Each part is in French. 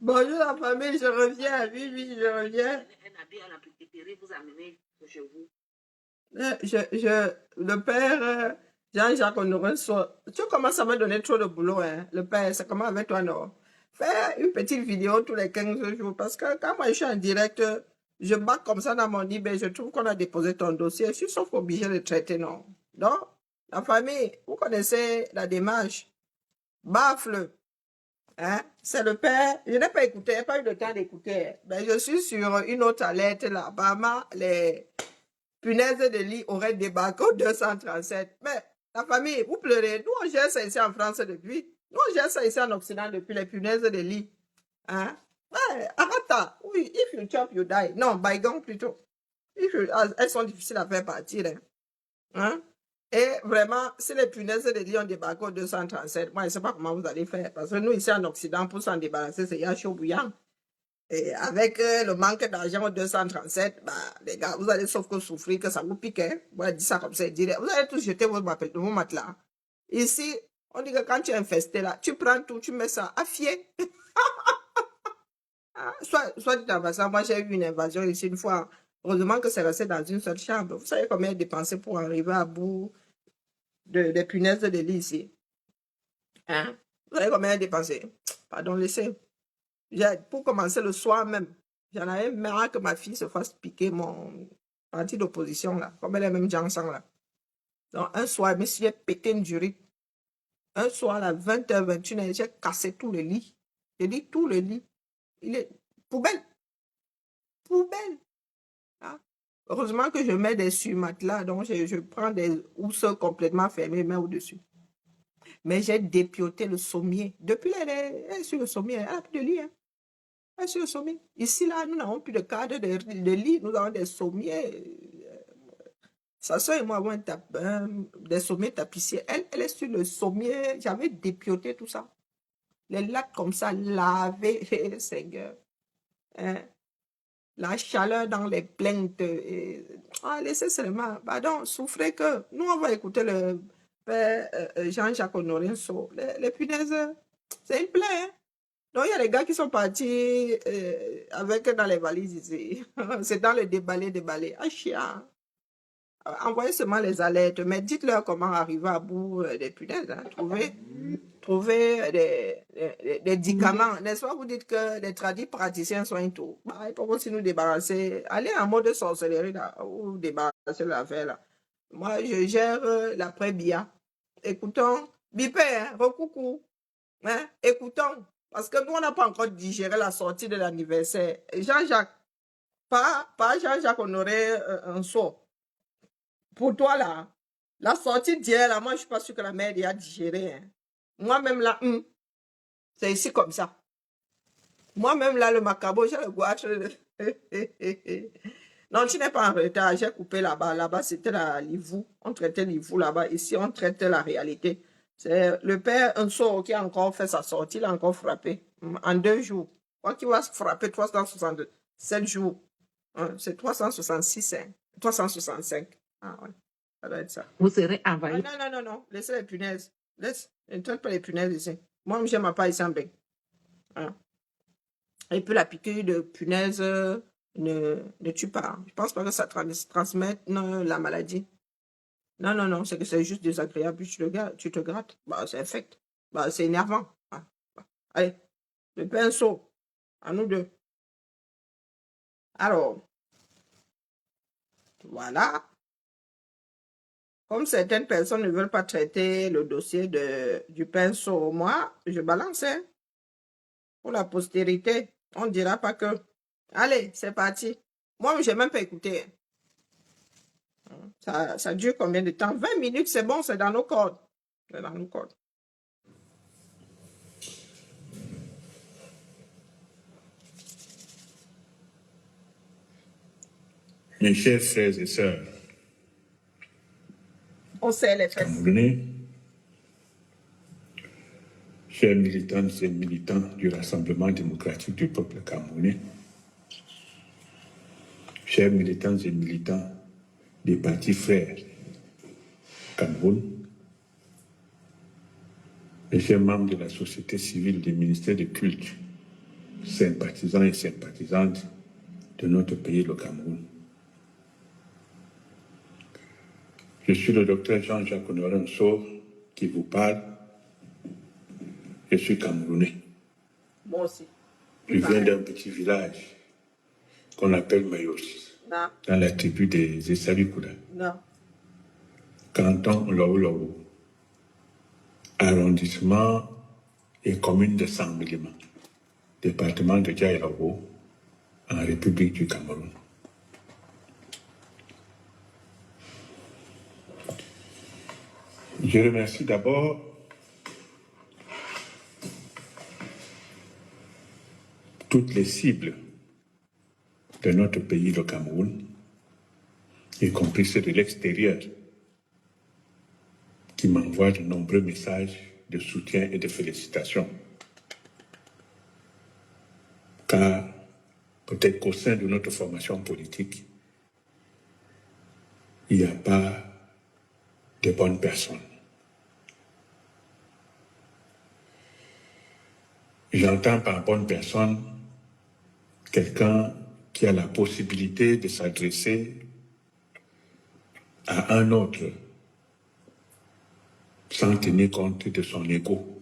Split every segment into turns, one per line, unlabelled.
Bonjour la famille, je reviens. Oui, oui, je reviens.
Un habit à la papeterie, vous amenez chez vous.
Le père Jean-Jacques Honoré, tu commences à me donner trop de boulot, hein. Le père, c'est comment avec toi, non? Fais une petite vidéo tous les 15 jours parce que quand moi je suis en direct, je bats comme ça dans mon lit, ben, je trouve qu'on a déposé ton dossier. Je suis sauf obligé de traiter, non? Donc, la famille, vous connaissez la démarche. Bafle. Hein? C'est le père. Je n'ai pas écouté, je n'ai pas eu le temps d'écouter. Ben, je suis sur une autre alerte là. Bama, les punaises de lit auraient débarqué au 237. Mais la famille, vous pleurez. Nous, on gère ça ici en France depuis. Nous, on gère ça ici en Occident depuis les punaises de lit. Hein? Ouais, arrête. Oui, if you chop, you die. Non, bygone plutôt. Elles sont difficiles à faire partir. Hein? Hein? Et vraiment, si les punaises de lit ont débarqué au 237, moi, je ne sais pas comment vous allez faire. Parce que nous, ici en Occident, pour s'en débarrasser, c'est un chaud bouillant. Et avec le manque d'argent au 237, bah, les gars, vous allez sauf que souffrir, que ça vous pique. Hein? Voilà, dit ça comme ça, vous allez tous jeter vos matelas. Ici, on dit que quand tu es infesté là, tu prends tout, tu mets ça à fier. Soit dit en passant, moi j'ai eu une invasion ici une fois. Heureusement que c'est resté dans une seule chambre. Vous savez combien dépenser pour arriver à bout des punaises de lit ici? Hein? Vous savez combien dépensé? Pardon, laissez. Pour commencer le soir même, j'en avais marre que ma fille se fasse piquer mon parti d'opposition là, comme elle est même Jansan là. Donc un soir, je me suis pété une durite. Un soir à 20h, 21h, j'ai cassé tout le lit. J'ai dit tout le lit. Il est poubelle. Poubelle. Hein? Heureusement que je mets des surmatelas, donc je prends des housses complètement fermées, mais au-dessus. Mais j'ai dépioté le sommier. Depuis, elle est sur le sommier. Elle n'a plus de lit. Hein. Elle est sur le sommier. Ici, là, nous n'avons plus de cadre de lit. Nous avons des sommiers. Sa soeur et moi avons des sommiers tapissiers. Elle est sur le sommier. J'avais dépioté tout ça. Les lattes comme ça, lavées, Seigneur. Hein? La chaleur dans les plaintes. Laissez seulement. Pardon, souffrez que. Nous, on va écouter le père Jean-Jacques Honoré. Les punaises, c'est une plaie. Hein? Donc, il y a des gars qui sont partis avec dans les valises ici. C'est dans le déballé. Ah, chien. Envoyez seulement les alertes, mais dites-leur comment arriver à bout des punaises. Hein. Trouver des médicaments. N'est-ce pas, vous dites que les tradis praticiens sont un tout. Bah, il faut aussi nous débarrasser. Allez en mode sorcellerie là, ou débarrasser l'affaire là. Moi, je gère l'après-BIA. Écoutons. Bipé, hein, recoucou. Hein, écoutons. Parce que nous, on n'a pas encore digéré la sortie de l'anniversaire. Jean-Jacques, pas Jean-Jacques Honoré un saut. Pour toi, là, la sortie d'hier, là, moi, je ne suis pas sûre que la mère a digéré. Hein. Moi-même, là, c'est ici comme ça. Moi-même, là, le macabo, j'ai le goût. Non, tu n'es pas en retard. J'ai coupé là-bas. Là-bas, c'était la Livou. On traitait Livou là-bas. Ici, on traite la réalité. C'est le père Unso qui a encore fait sa sortie. Il a encore frappé. En 2 jours. Quoi qu'il va frapper 367 jours. Hein, c'est 366, hein. 365. Ah ouais. Ça doit être ça.
Vous serez envahi.
Non. Laissez les punaises. Ne traite pas les punaises ici. Moi, je n'aime pas ici en bec. Hein. Et puis la piqûre de punaise ne tue pas. Je ne pense pas que ça transmette la maladie. Non, c'est que c'est juste désagréable. Puis tu te grattes. Bah, c'est infect. Bah, c'est énervant. Ah, bah. Allez, le pinceau. À nous deux. Alors, voilà. Comme certaines personnes ne veulent pas traiter le dossier du pinceau, moi, je balance. Hein. Pour la postérité, on ne dira pas que. Allez, c'est parti. Moi, je n'ai même pas écouté. Ça dure combien de temps? 20 minutes, c'est bon, c'est dans nos cordes. C'est dans nos cordes.
Mes chers frères et sœurs,
on sait les fesses.
Camerounais, chers militantes et militants du Rassemblement démocratique du peuple camerounais, chers militants et militants des partis frères Cameroun, et chers membres de la société civile des ministères de culte, sympathisants et sympathisantes de notre pays, le Cameroun. Je suis le docteur Jean-Jacques Honoré Nsor qui vous parle. Je suis Camerounais.
Moi aussi.
Je viens d'un petit village qu'on appelle Mayos,
Non,
dans la tribu des Essalikuda,
non.
canton Lou, arrondissement et commune de Saint-Milima, département de Djaïlawo, en République du Cameroun. Je remercie d'abord toutes les cibles de notre pays, le Cameroun, y compris ceux de l'extérieur, qui m'envoient de nombreux messages de soutien et de félicitations. Car peut-être qu'au sein de notre formation politique, il n'y a pas de bonnes personnes. J'entends par bonne personne quelqu'un qui a la possibilité de s'adresser à un autre sans tenir compte de son ego.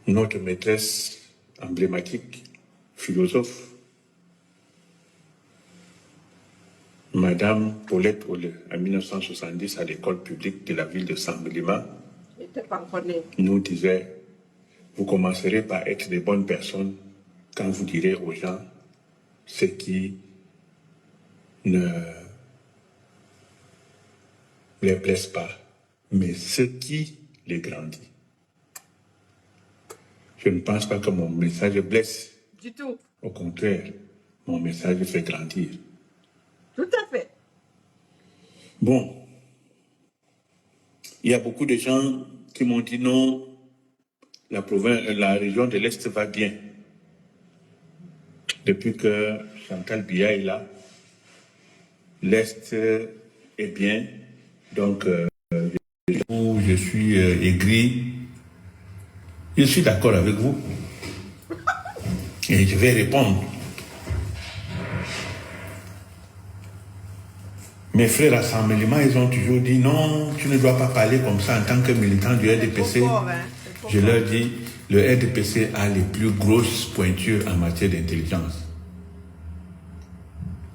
Notre maîtresse emblématique, philosophe, Madame Paulette Ole, en 1970 à l'école publique de la ville de Saint-Milima, nous disait: vous commencerez par être des bonnes personnes quand vous direz aux gens ce qui ne les blesse pas, mais ce qui les grandit. Je ne pense pas que mon message blesse.
Du tout.
Au contraire, mon message fait grandir.
Tout à fait.
Bon, il y a beaucoup de gens qui m'ont dit non, la région de l'Est va bien. Depuis que Chantal Biya est là, l'Est est bien. Donc, je suis aigri. Je suis d'accord avec vous. Et je vais répondre. Mes frères à Saint-Milima, ils ont toujours dit non, tu ne dois pas parler comme ça en tant que militant du RDPC. Je leur dis, le RDPC a les plus grosses pointures en matière d'intelligence.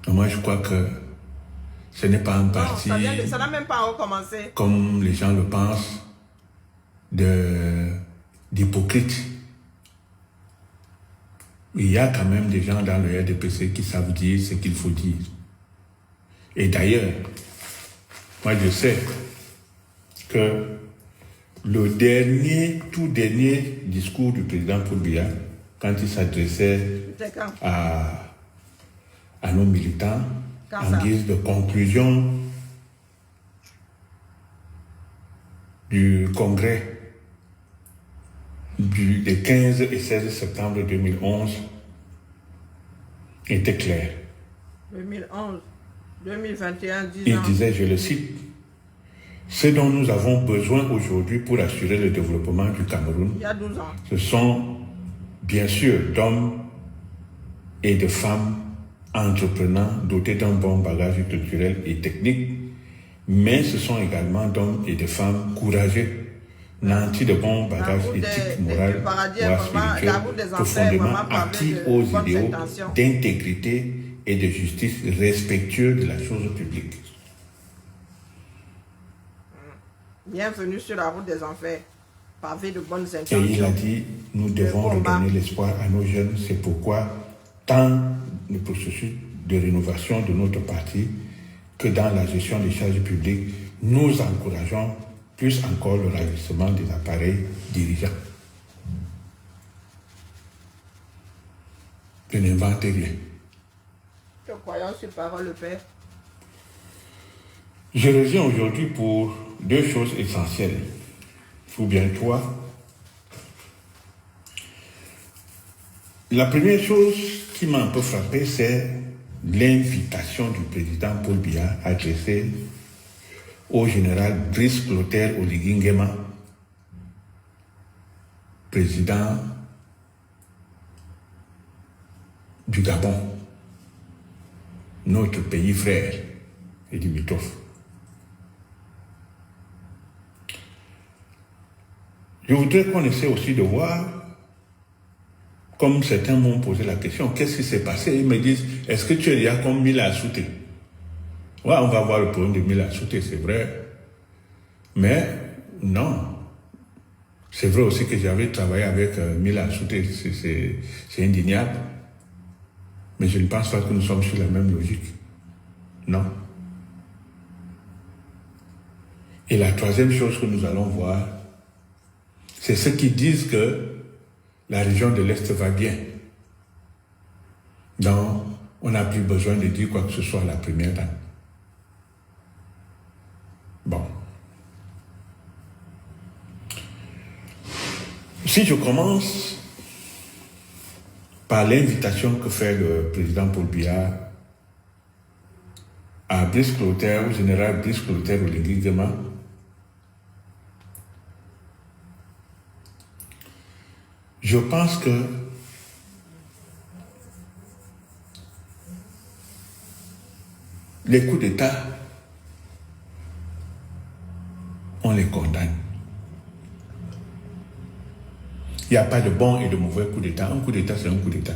Moi, je crois que ce n'est pas un parti,
ça n'a même pas recommencé,
comme les gens le pensent, d'hypocrite. Il y a quand même des gens dans le RDPC qui savent dire ce qu'il faut dire. Et d'ailleurs, moi je sais que le tout dernier discours du président Paul Biya, quand il s'adressait à nos militants, en guise de conclusion du congrès des 15 et 16 septembre 2011, était clair.
2011, 2021, 10 ans.
Il disait, je le cite, « Ce dont nous avons besoin aujourd'hui pour assurer le développement du Cameroun,
il y a 12 ans.
Ce sont bien sûr d'hommes et de femmes entreprenants dotés d'un bon bagage culturel et technique, mais ce sont également d'hommes et de femmes courageux, nantis de bons bagages éthiques, moraux, voire spirituels, profondément acquis aux idéaux d'intégrité et de justice respectueux de la chose publique. »
Bienvenue sur la route des enfers, pavé de bonnes intentions.
Et il a dit, nous devons redonner l'espoir à nos jeunes. C'est pourquoi, tant le processus de rénovation de notre parti que dans la gestion des charges publiques, nous encourageons plus encore le ravissement des appareils dirigeants. Je n'invente rien.
Nous croyons sur parole, le Père.
Je reviens aujourd'hui pour deux choses essentielles. Souviens-toi. La première chose qui m'a un peu frappé, c'est l'invitation du président Paul Biya adressée au général Brice Clotaire Oligui Nguema président du Gabon, notre pays frère et limitrophe. Je voudrais qu'on essaie aussi de voir, comme certains m'ont posé la question, qu'est-ce qui s'est passé? Ils me disent, est-ce que tu es déjà comme Mila Assouté? Ouais, on va voir le problème de Mila Assouté, c'est vrai. Mais non. C'est vrai aussi que j'avais travaillé avec Mila Assouté, c'est indéniable. Mais je ne pense pas que nous sommes sur la même logique. Non. Et la troisième chose que nous allons voir, c'est ceux qui disent que la région de l'Est va bien. Donc, on n'a plus besoin de dire quoi que ce soit à la première dame. Bon. Si je commence par l'invitation que fait le président Paul Biya à Brice Clotaire, au général Brice Clotaire Oligui Nguema, je pense que les coups d'État, on les condamne. Il n'y a pas de bon et de mauvais coup d'État. Un coup d'État, c'est un coup d'État.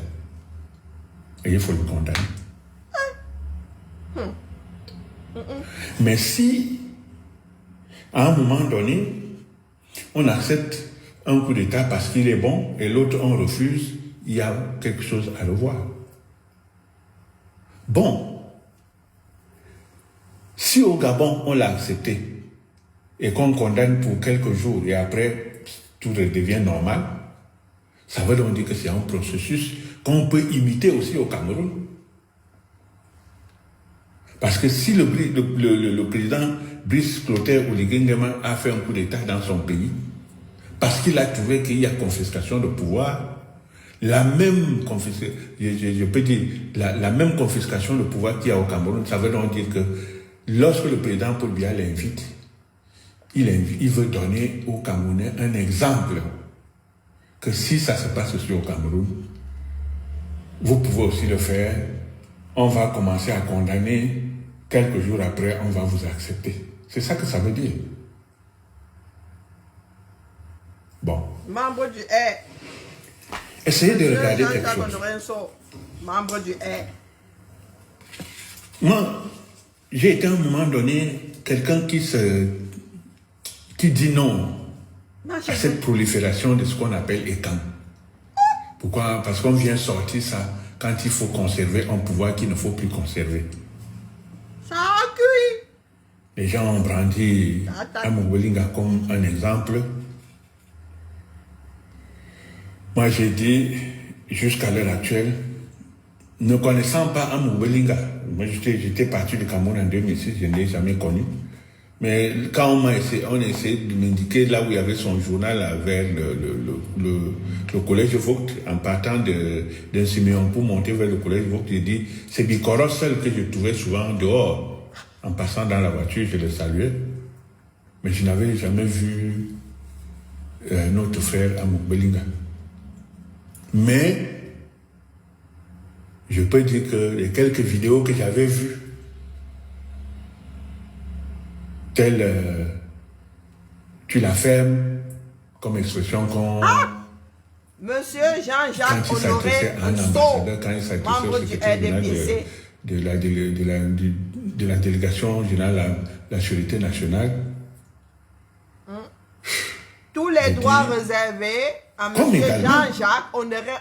Et il faut le condamner. Mais si, à un moment donné, on accepte un coup d'État parce qu'il est bon et l'autre on refuse, il y a quelque chose à revoir. Bon, si au Gabon on l'a accepté et qu'on condamne pour quelques jours et après tout redevient normal, ça veut donc dire que c'est un processus qu'on peut imiter aussi au Cameroun. Parce que si le président Brice Clotaire Oligui Nguema a fait un coup d'État dans son pays, parce qu'il a trouvé qu'il y a confiscation de pouvoir, la même confiscation, je peux dire, la même confiscation de pouvoir qu'il y a au Cameroun, ça veut donc dire que lorsque le président Paul Biya l'invite, il veut donner aux Camerounais un exemple que si ça se passe aussi au Cameroun, vous pouvez aussi le faire. On va commencer à condamner, quelques jours après, on va vous accepter. C'est ça que ça veut dire. Bon.
Membre du R.
Essayez de regarder quelque chose.
Membre du R.
Moi, j'ai été à un moment donné quelqu'un qui dit non à cette prolifération de ce qu'on appelle ECAM. Pourquoi? Parce qu'on vient sortir ça quand il faut conserver un pouvoir qu'il ne faut plus conserver.
Ça accueille.
Les gens ont brandi Amoubelinga comme un exemple. Moi, j'ai dit, jusqu'à l'heure actuelle, ne connaissant pas Amoubelinga, moi j'étais parti du Cameroun en 2006, je ne l'ai jamais connu. Mais quand on a essayé de m'indiquer là où il y avait son journal vers le collège Vogt, en partant d'un Siméon pour monter vers le collège Vogt, j'ai dit, c'est Bikoros seul que je trouvais souvent dehors. En passant dans la voiture, je le saluais. Mais je n'avais jamais vu notre frère Amoubelinga. Mais, je peux dire que les quelques vidéos que j'avais vues, telle tu la fermes, comme expression qu'on...
Monsieur Jean-Jacques
quand il
Honoré
s'adressait à un ambassadeur, quand il s'adressait au secrétaire général de la délégation générale à la sécurité nationale.
Tous les droits réservés à monsieur Jean-Jacques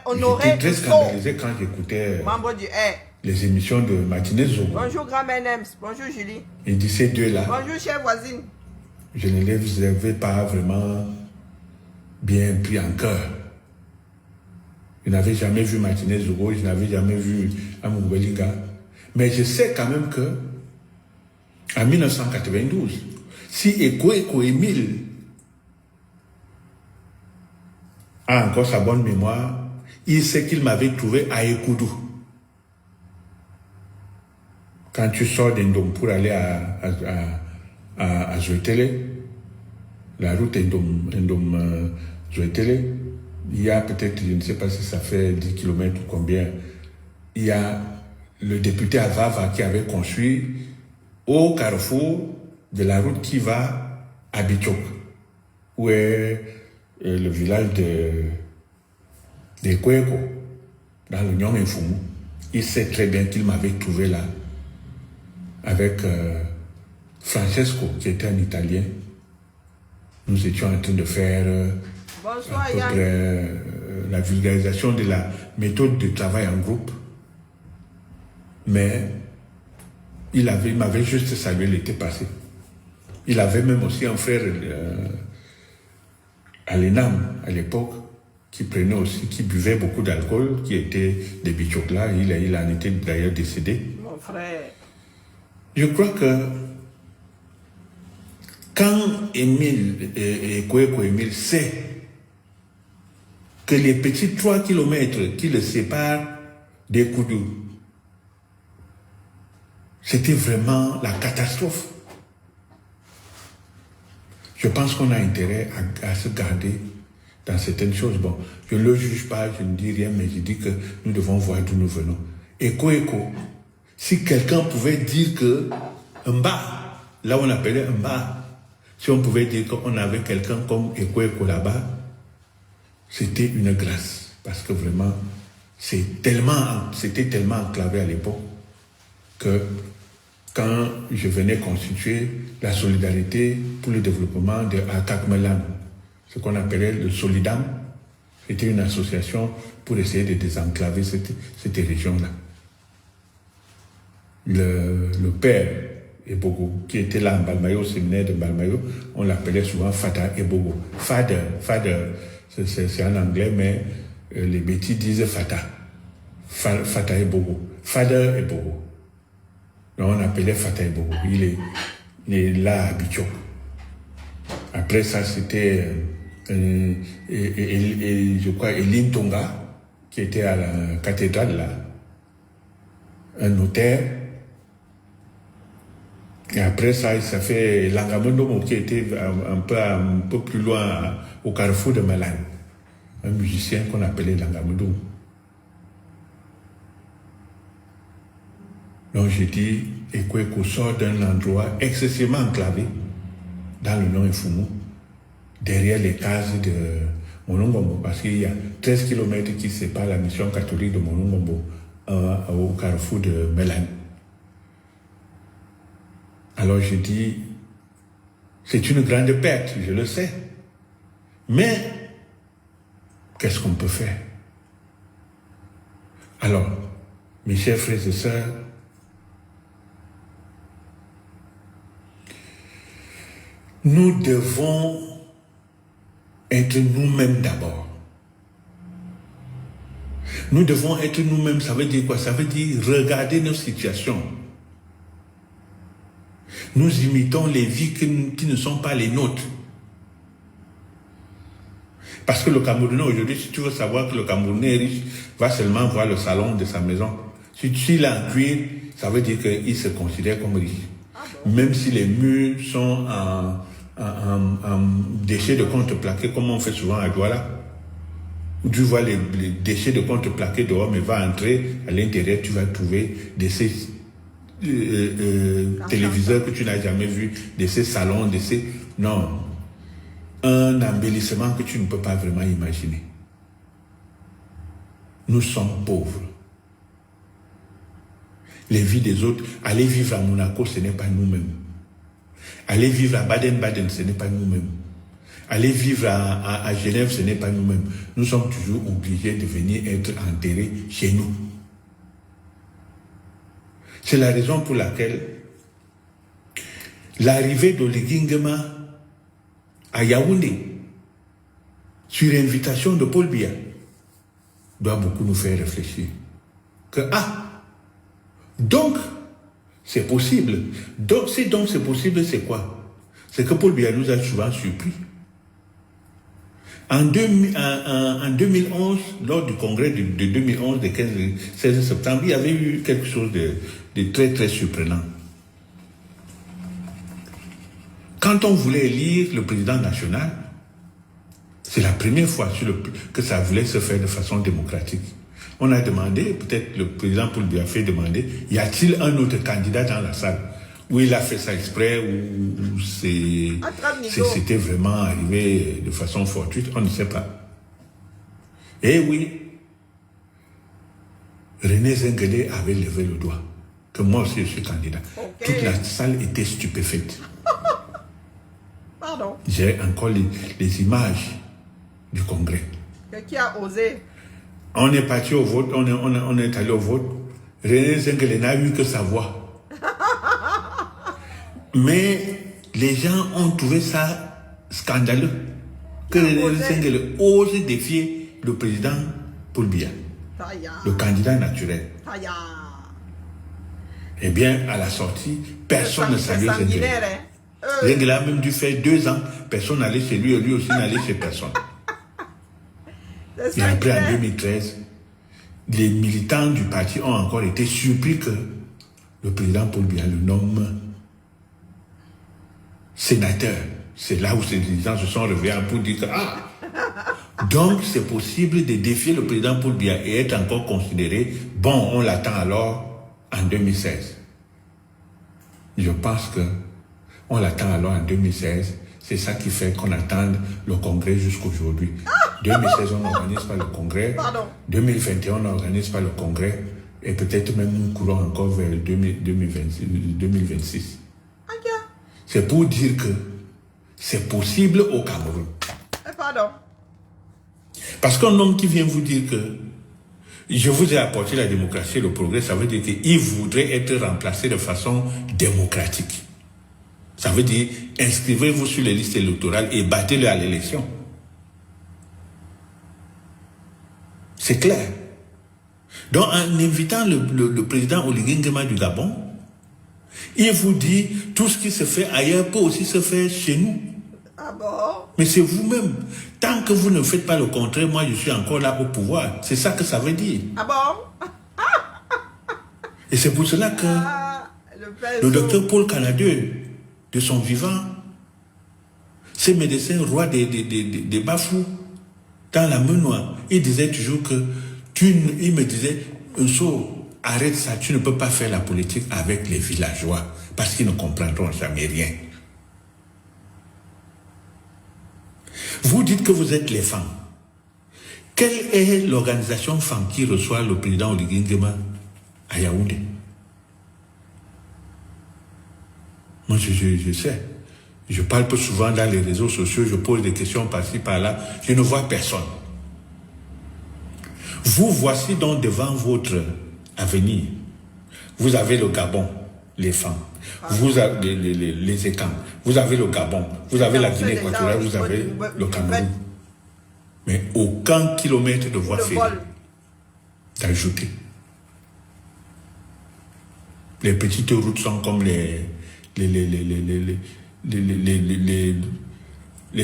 Honoré.
J'étais très scandalisé quand j'écoutais
membre du R.
Les émissions de Martinez Zogo.
Bonjour grand-mère Nems, bonjour Julie.
Il dit ces deux-là.
Bonjour chère voisine.
Je ne les avais pas vraiment bien pris en cœur. Je n'avais jamais vu Martinez Zogo, je n'avais jamais vu Amoubelinga. Mais je sais quand même que en 1992, si Eko Émile a encore sa bonne mémoire, il sait qu'il m'avait trouvé à Ekoudou. Quand tu sors d'Indom pour aller à Zoetele, la route Indom Zoetele, il y a peut-être, je ne sais pas si ça fait 10 km ou combien, il y a le député Avava qui avait construit au carrefour de la route qui va à Bichok, où est le village de Kweko, dans le Nyong et Fumu. Il sait très bien qu'il m'avait trouvé là, avec Francesco, qui était un Italien. Nous étions en train de faire
Bonsoir,
à peu
Yann.
près la vulgarisation de la méthode de travail en groupe. Mais il m'avait juste salué l'été passé. Il avait même aussi un frère à l'ENAM à l'époque, qui prenait aussi, qui buvait beaucoup d'alcool, qui était de Bichokla. Il en était d'ailleurs décédé.
Mon frère.
Je crois que quand Émile et Kweko Émile sait que les petits 3 kilomètres qui le séparent des Koudou, c'était vraiment la catastrophe. Je pense qu'on a intérêt à se garder dans certaines choses. Bon, je ne le juge pas, je ne dis rien, mais je dis que nous devons voir d'où nous venons. Écho, si quelqu'un pouvait dire que Mba, là on appelait Mba, si on pouvait dire qu'on avait quelqu'un comme Écho là-bas, c'était une grâce. Parce que vraiment, c'était tellement enclavé à l'époque que quand je venais constituer la solidarité pour le développement de Akakmelan, ce qu'on appelait le Solidam, c'était une association pour essayer de désenclaver cette région-là. Le père Ebogo, qui était là en Balmayo, au séminaire de Balmayo, on l'appelait souvent Fata Ebogo. Father, c'est en anglais, mais les bêtis disent Fata. Fata Ebogo. Father Ebogo. Donc on appelait Fata Ebogo. Il est là à Bichok. Après ça, c'était, je crois, Eline Tonga, qui était à la cathédrale là, un notaire. Et après ça fait Langamondomo, qui était un peu plus loin, au carrefour de Malan, un musicien qu'on appelait Langamondomo. Donc j'ai dit, Ekweko sort d'un endroit excessivement enclavé, dans le Nord Fumu, derrière les cases de Monongombo, parce qu'il y a 13 km qui séparent la mission catholique de Monongombo au carrefour de Melan. Alors je dis, c'est une grande perte, je le sais, mais qu'est-ce qu'on peut faire? Alors, mes chers frères et sœurs, nous devons être nous-mêmes d'abord. Nous devons être nous-mêmes, ça veut dire quoi? Ça veut dire regarder nos situations. Nous imitons les vies qui ne sont pas les nôtres. Parce que le Camerounais aujourd'hui, si tu veux savoir que le Camerounais est riche, va seulement voir le salon de sa maison. Si il a un cuir, ça veut dire qu'il se considère comme riche. Même si les murs sont en déchets de contreplaqué, comme on fait souvent à Douala, où tu vois les déchets de contreplaqué dehors, mais va entrer à l'intérieur, tu vas trouver des téléviseurs que tu n'as jamais vus, de ces salons, non, un embellissement que tu ne peux pas vraiment imaginer. Nous sommes pauvres. Les vies des autres, aller vivre à Monaco, ce n'est pas nous-mêmes. Aller vivre à Baden-Baden, ce n'est pas nous-mêmes. Aller vivre à Genève, ce n'est pas nous-mêmes. Nous sommes toujours obligés de venir être enterrés chez nous. C'est la raison pour laquelle l'arrivée d'Oligui Nguema à Yaoundé, sur invitation de Paul Biya, doit beaucoup nous faire réfléchir. Que, donc, c'est possible. Donc, si donc c'est possible, c'est quoi? C'est que Paul Biya nous a souvent surpris. En 2011, lors du congrès de 2011, le 16 septembre, il y avait eu quelque chose de très, très surprenant. Quand on voulait élire le président national, C'est la première fois que ça voulait se faire de façon démocratique. On a demandé, peut-être le président Paul Biya a fait demander, y a-t-il un autre candidat dans la salle? Ou il a fait ça exprès, ou c'était vraiment arrivé de façon fortuite, on ne sait pas. Eh oui, René Zengelé avait levé le doigt, que moi aussi je suis candidat. Okay. Toute la salle était stupéfaite.
Pardon.
J'ai encore les images du congrès.
Qui a osé?
On est parti au vote, on est allé au vote. René Zengelé n'a eu que sa voix. Mais les gens ont trouvé ça scandaleux. Que René Zengelé ose défier le président Paul Biya, le candidat naturel. Eh bien, à la sortie, personne ne saluait Zengelé. Zengelé a même dû faire 2 ans, personne n'allait chez lui et lui aussi n'allait chez personne. Et après, en 2013, les militants du parti ont encore été surpris que le président Paul Biya le nomme sénateur. C'est là où ces gens se sont réveillés pour dire que, donc c'est possible de défier le président Paul Biya et être encore considéré, bon, on l'attend alors en 2016. Je pense que on l'attend alors en 2016. C'est ça qui fait qu'on attend le congrès jusqu'aujourd'hui. 2016, on n'organise pas le congrès. 2021, on n'organise pas le congrès. Et peut-être même nous courons encore vers 2026. C'est pour dire que c'est possible au Cameroun. Parce qu'un homme qui vient vous dire que je vous ai apporté la démocratie et le progrès, ça veut dire qu'il voudrait être remplacé de façon démocratique. Ça veut dire, inscrivez-vous sur les listes électorales et battez-le à l'élection. C'est clair. Donc, en invitant le président Oligui Nguema du Gabon, il vous dit, tout ce qui se fait ailleurs peut aussi se faire chez nous.
Ah bon?
Mais c'est vous-même. Tant que vous ne faites pas le contraire, moi je suis encore là au pouvoir. C'est ça que ça veut dire.
Ah bon?
Et c'est pour cela que le docteur Paul Canadieu, de son vivant, ces médecins rois des Bafous, dans la Menoie, il disait toujours que, il me disait, Unso, arrête ça, tu ne peux pas faire la politique avec les villageois, parce qu'ils ne comprendront jamais rien. Vous dites que vous êtes les femmes. Quelle est l'organisation femme qui reçoit le président Oligui Nguema à Yaoundé? Moi, je sais. Je parle peu souvent dans les réseaux sociaux, je pose des questions par-ci, par-là. Je ne vois personne. Vous voici donc devant votre avenir. Vous avez le Gabon, les femmes. Vous avez les Écans. Vous avez le Gabon. Vous avez la Guinée équatoriale. Vous avez le Cameroun. Mais aucun kilomètre de voie ferrée d'ajouter. Les petites routes sont comme les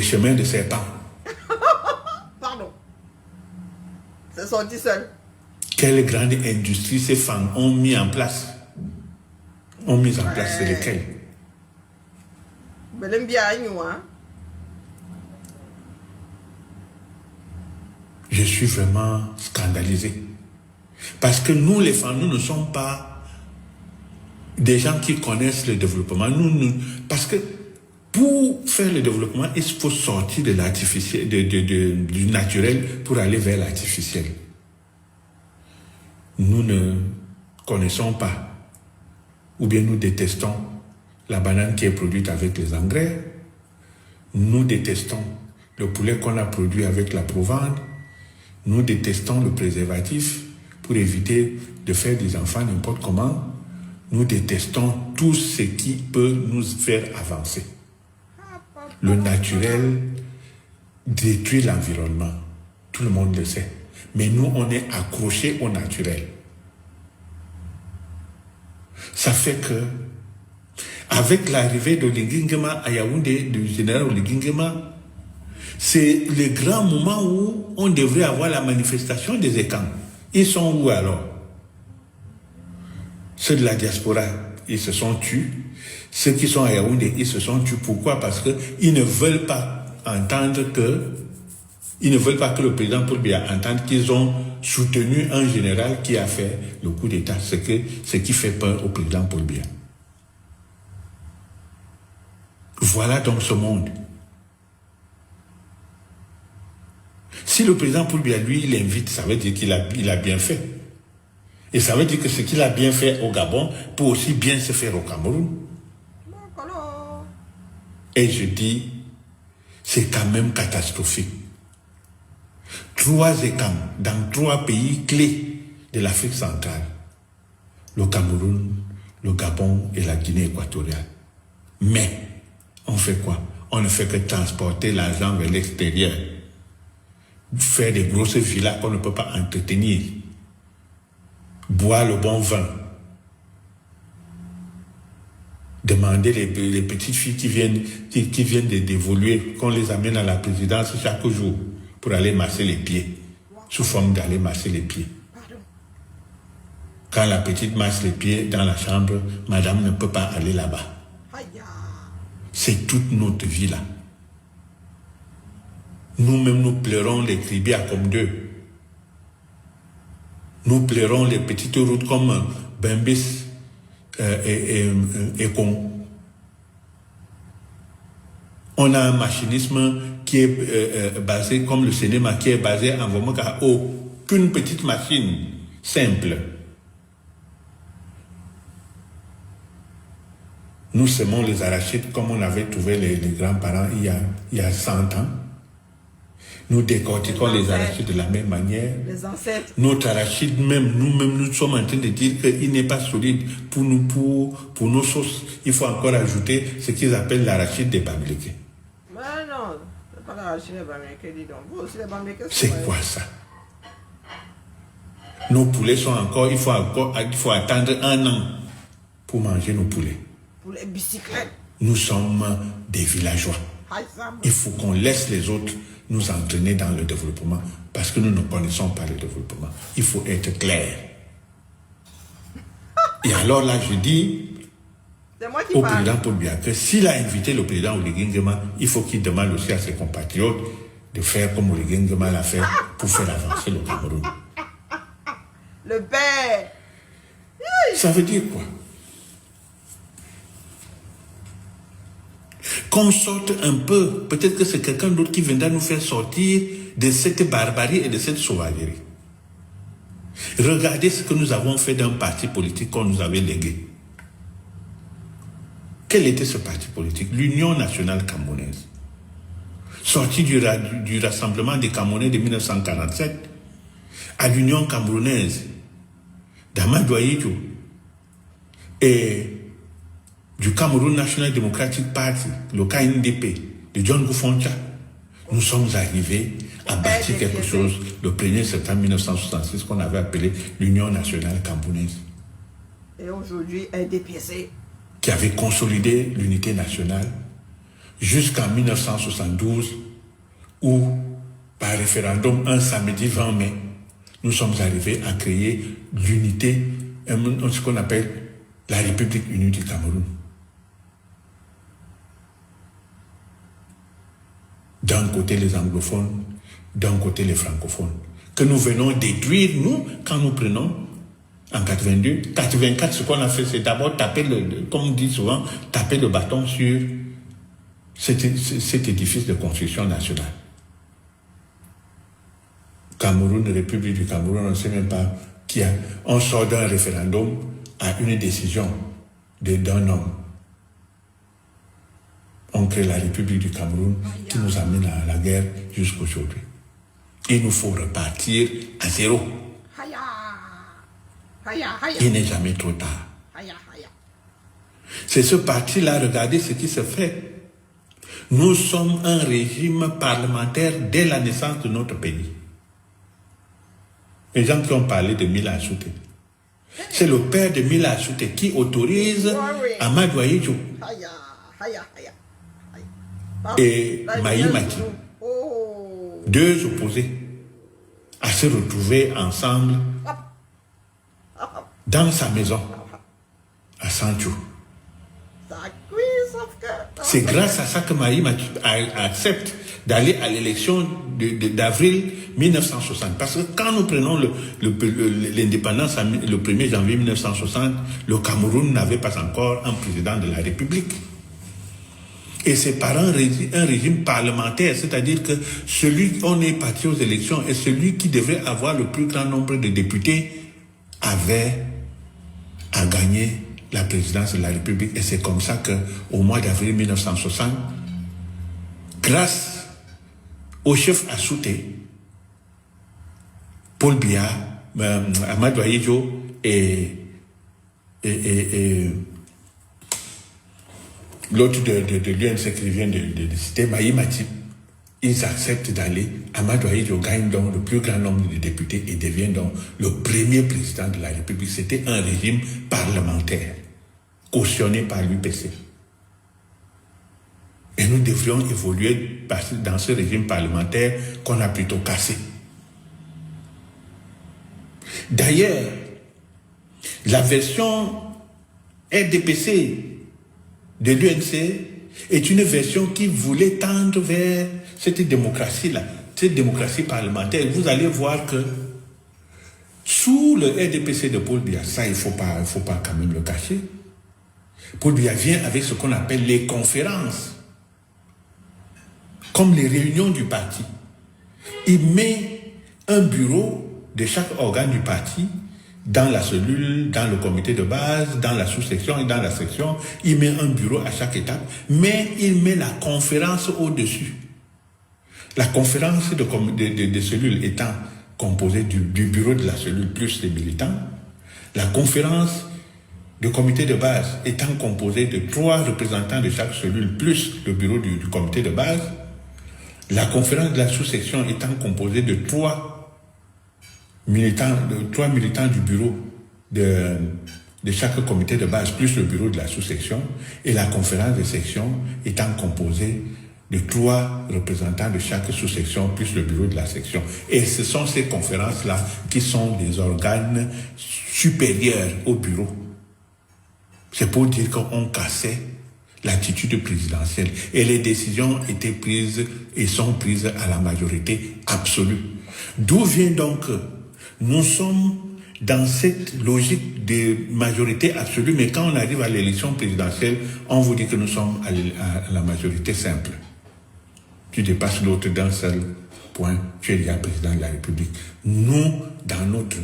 chemins de serpent.
Pardon. C'est sorti seul.
Quelle grande industrie ces femmes ont mis en place? C'est lesquelles? Je suis vraiment scandalisé. Parce que nous, les femmes, nous ne sommes pas des gens qui connaissent le développement. Parce que pour faire le développement, il faut sortir de l'artificiel, du naturel pour aller vers l'artificiel. Nous ne connaissons pas, ou bien nous détestons la banane qui est produite avec les engrais. Nous détestons le poulet qu'on a produit avec la provende. Nous détestons le préservatif pour éviter de faire des enfants n'importe comment. Nous détestons tout ce qui peut nous faire avancer. Le naturel détruit l'environnement. Tout le monde le sait. Mais nous, on est accrochés au naturel. Ça fait que, avec l'arrivée de Oligui Nguema à Yaoundé, du général Oligui Nguema, c'est le grand moment où on devrait avoir la manifestation des Écans. Ils sont où alors? Ceux de la diaspora, ils se sont tués. Ceux qui sont à Yaoundé, ils se sont tués. Pourquoi? Parce qu'ils ne veulent pas entendre que Ils ne veulent pas que le président Paul Biya entende qu'ils ont soutenu un général qui a fait le coup d'État, ce qui fait peur au président Paul Biya. Voilà donc ce monde. Si le président Paul Biya, lui, il invite, ça veut dire qu'il a bien fait. Et ça veut dire que ce qu'il a bien fait au Gabon peut aussi bien se faire au Cameroun. Et je dis, c'est quand même catastrophique. 3 écams dans 3 pays clés de l'Afrique centrale. Le Cameroun, le Gabon et la Guinée équatoriale. Mais, on fait quoi? On ne fait que transporter l'argent vers l'extérieur. Faire des grosses villas qu'on ne peut pas entretenir. Boire le bon vin. Demander les petites filles qui viennent d'évoluer, qu'on les amène à la présidence chaque jour pour aller masser les pieds, sous forme d'aller masser les pieds. Quand la petite masse les pieds dans la chambre, madame ne peut pas aller là-bas. C'est toute notre vie là. Nous-mêmes, nous pleurons les cribias comme d'eux. Nous pleurons les petites routes comme Bembis et Con. On a un machinisme qui est basé, comme le cinéma, qui est basé en vraiment à aucune petite machine simple. Nous semons les arachides comme on avait trouvé les grands-parents il y a 100 ans. Nous décortiquons les arachides de la même manière.
Les ancêtres.
Notre arachide, nous-mêmes, nous sommes en train de dire qu'il n'est pas solide pour nos sauces. Il faut encore ajouter ce qu'ils appellent l'arachide des Bamileke.
Mais non, c'est pas l'arachide des Bamileke, dis donc. Vous aussi, les Bamileke,
c'est quoi ça? Nos poulets sont encore, il faut attendre 1 an pour manger nos poulets.
Pour les bicyclettes.
Nous sommes des villageois. Il faut qu'on laisse les autres nous entraîner dans le développement parce que nous ne connaissons pas le développement. Il faut être clair. Et alors là, je dis au président Paul Biya que s'il a invité le président Oligui Nguema, il faut qu'il demande aussi à ses compatriotes de faire comme Oligui Nguema l'a fait pour faire avancer le Cameroun.
Le père.
Ça veut dire quoi? Qu'on sorte un peu, peut-être que c'est quelqu'un d'autre qui viendra nous faire sortir de cette barbarie et de cette sauvagerie. Regardez ce que nous avons fait d'un parti politique qu'on nous avait légué. Quel était ce parti politique? L'Union nationale camerounaise. Sorti du rassemblement des Camerounais de 1947 à l'Union camerounaise d'Amadou Ahidjo et du Cameroun National Democratic Party, le KNDP, de John Goufoncha, nous sommes arrivés à bâtir quelque chose le 1er septembre 1966 qu'on avait appelé l'Union nationale camerounaise.
Et aujourd'hui, RDPC.
Qui avait consolidé l'unité nationale jusqu'en 1972 où, par référendum, un samedi 20 mai, nous sommes arrivés à créer l'unité, ce qu'on appelle la République unie du Cameroun. D'un côté les anglophones, d'un côté les francophones, que nous venons détruire, nous, quand nous prenons, en 82, 84, ce qu'on a fait, c'est d'abord taper, comme on dit souvent, taper le bâton sur cet édifice de construction nationale. Cameroun, République du Cameroun, on ne sait même pas qui a... On sort d'un référendum à une décision d'un homme. On crée la République du Cameroun qui nous amène à la guerre jusqu'aujourd'hui. Il nous faut repartir à zéro. Il n'est jamais trop tard. C'est ce parti-là, regardez ce qui se fait. Nous sommes un régime parlementaire dès la naissance de notre pays. Les gens qui ont parlé de Mila Assoute. C'est le père de Mila Assoute qui autorise Amadou Ahidjo et Maï Maki, deux opposés, à se retrouver ensemble dans sa maison à Sancho. C'est grâce à ça que Maïm accepte d'aller à l'élection d'avril 1960. Parce que quand nous prenons l'indépendance le 1er janvier 1960, le Cameroun n'avait pas encore un président de la République. Et c'est par un régime parlementaire, c'est-à-dire que on est parti aux élections et celui qui devait avoir le plus grand nombre de députés avait à gagner la présidence de la République. Et c'est comme ça qu'au mois d'avril 1960, grâce au chef Assouté, Paul Biya, Amadou Ahidjo et l'autre de l'UNC qui vient de citer, Maïm Atib, ils acceptent d'aller. Amadou Ahidjo gagne donc le plus grand nombre de députés et devient donc le premier président de la République. C'était un régime parlementaire, cautionné par l'UPC. Et nous devrions évoluer dans ce régime parlementaire qu'on a plutôt cassé. D'ailleurs, la version RDPC de l'UNC est une version qui voulait tendre vers cette démocratie-là, cette démocratie parlementaire. Vous allez voir que sous le RDPC de Paul Biya, ça il faut pas quand même le cacher, Paul Biya vient avec ce qu'on appelle les conférences, comme les réunions du parti. Il met un bureau de chaque organe du parti dans la cellule, dans le comité de base, dans la sous-section et dans la section. Il met un bureau à chaque étape, mais il met la conférence au-dessus. La conférence de cellules étant composée du bureau de la cellule plus les militants, la conférence du comité de base étant composée de 3 représentants de chaque cellule plus le bureau du comité de base, la conférence de la sous-section étant composée de 3 militants du bureau de chaque comité de base plus le bureau de la sous-section, et la conférence de section étant composée de 3 représentants de chaque sous-section plus le bureau de la section. Et ce sont ces conférences-là qui sont des organes supérieurs au bureau. C'est pour dire qu'on cassait l'attitude présidentielle. Et les décisions étaient prises et sont prises à la majorité absolue. D'où vient donc nous sommes dans cette logique de majorité absolue, mais quand on arrive à l'élection présidentielle, on vous dit que nous sommes à la majorité simple. Tu dépasses l'autre d'un seul point, tu es déjà président de la République. Nous, dans notre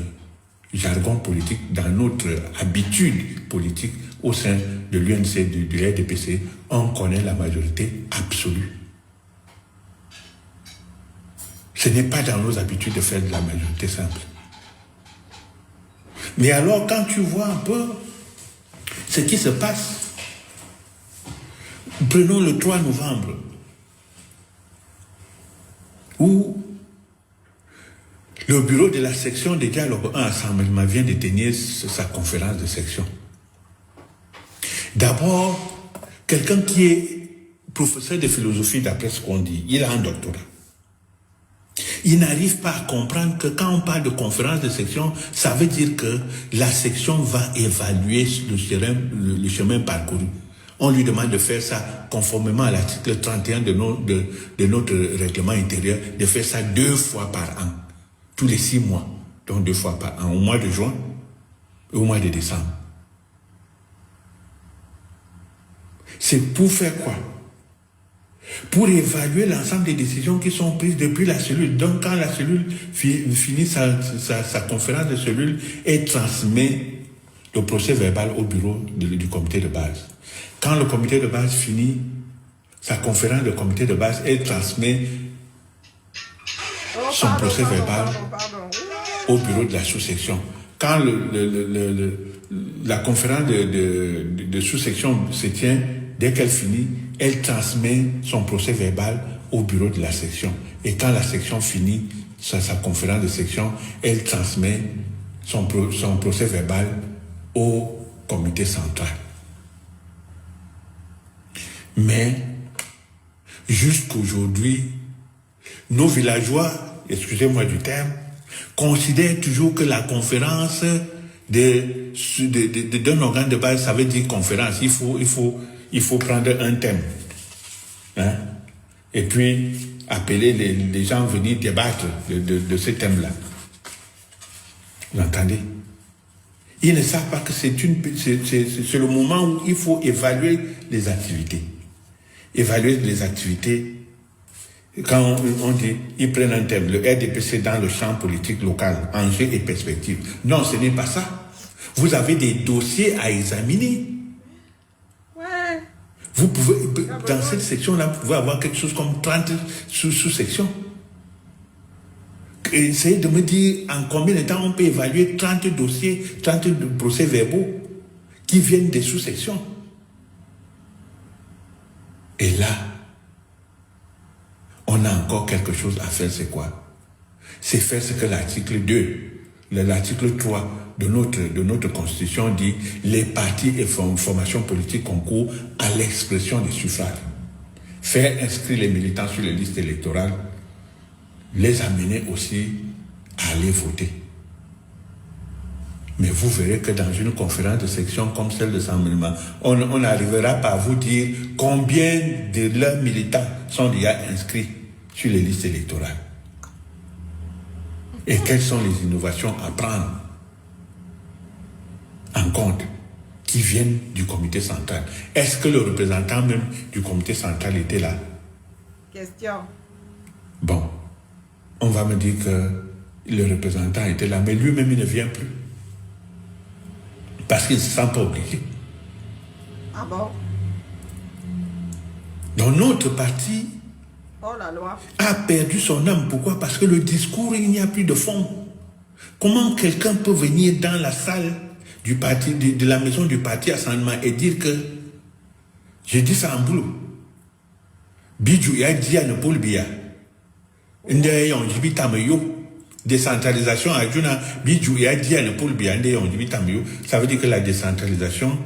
jargon politique, dans notre habitude politique, au sein de l'UNC, du RDPC, on connaît la majorité absolue. Ce n'est pas dans nos habitudes de faire de la majorité simple. Mais alors, quand tu vois un peu ce qui se passe, prenons le 3 novembre, où le bureau de la section de dialogue 1 Assemblement vient de tenir sa conférence de section. D'abord, quelqu'un qui est professeur de philosophie, d'après ce qu'on dit, il a un doctorat. Il n'arrive pas à comprendre que quand on parle de conférence de section, ça veut dire que la section va évaluer le chemin parcouru. On lui demande de faire ça conformément à l'article 31 de notre règlement intérieur, de faire ça 2 fois par an, tous les 6 mois, donc 2 fois par an, au mois de juin et au mois de décembre. C'est pour faire quoi? Pour évaluer l'ensemble des décisions qui sont prises depuis la cellule. Donc quand la cellule finit sa conférence de cellule, elle transmet le procès verbal au bureau du comité de base. Quand le comité de base finit sa conférence de comité de base, elle transmet son procès verbal au bureau de la sous-section. Quand la conférence de sous-section se tient, dès qu'elle finit, elle transmet son procès verbal au bureau de la section. Et quand la section finit sa conférence de section, elle transmet son procès verbal au comité central. Mais, jusqu'aujourd'hui, nos villageois, excusez-moi du terme, considèrent toujours que la conférence d'un organe de base, ça veut dire conférence. Il faut prendre un thème. Hein? Et puis, appeler les gens à venir débattre de ce thème-là. Vous entendez? Ils ne savent pas que c'est le moment où il faut évaluer les activités. Évaluer les activités. Quand on dit, ils prennent un thème, le RDPC dans le champ politique local, enjeux et perspectives. Non, ce n'est pas ça. Vous avez des dossiers à examiner.
Ouais.
Vous pouvez, dans cette section-là, vous pouvez avoir quelque chose comme 30 sous-sections. Essayez de me dire en combien de temps on peut évaluer 30 dossiers, 30 procès-verbaux qui viennent des sous-sections. Et là, on a encore quelque chose à faire, c'est quoi? C'est faire ce que l'article 2, l'article 3 de notre Constitution dit, les partis et formations politiques concourent à l'expression des suffrages. Faire inscrire les militants sur les listes électorales, les amener aussi à aller voter. Mais vous verrez que dans une conférence de section comme celle de Saint-Milman, on n'arrivera pas à vous dire combien de leurs militants sont déjà inscrits sur les listes électorales. Et quelles sont les innovations à prendre en compte qui viennent du comité central. Est-ce que le représentant même du comité central était là?
Question.
Bon. On va me dire que le représentant était là, mais lui-même, il ne vient plus. Parce qu'il ne se sent pas obligé.
Ah bon?
Donc notre parti
la loi
a perdu son âme. Pourquoi? Parce que le discours, il n'y a plus de fond. Comment quelqu'un peut venir dans la salle du parti, de la maison du parti à Saint-Domingue et dire que, je dis ça en boulot, Bidjou ya dit à ne pas le bien. Décentralisation à Juna, Bidjou ya dit à ne pas le bien. Ça veut dire que la décentralisation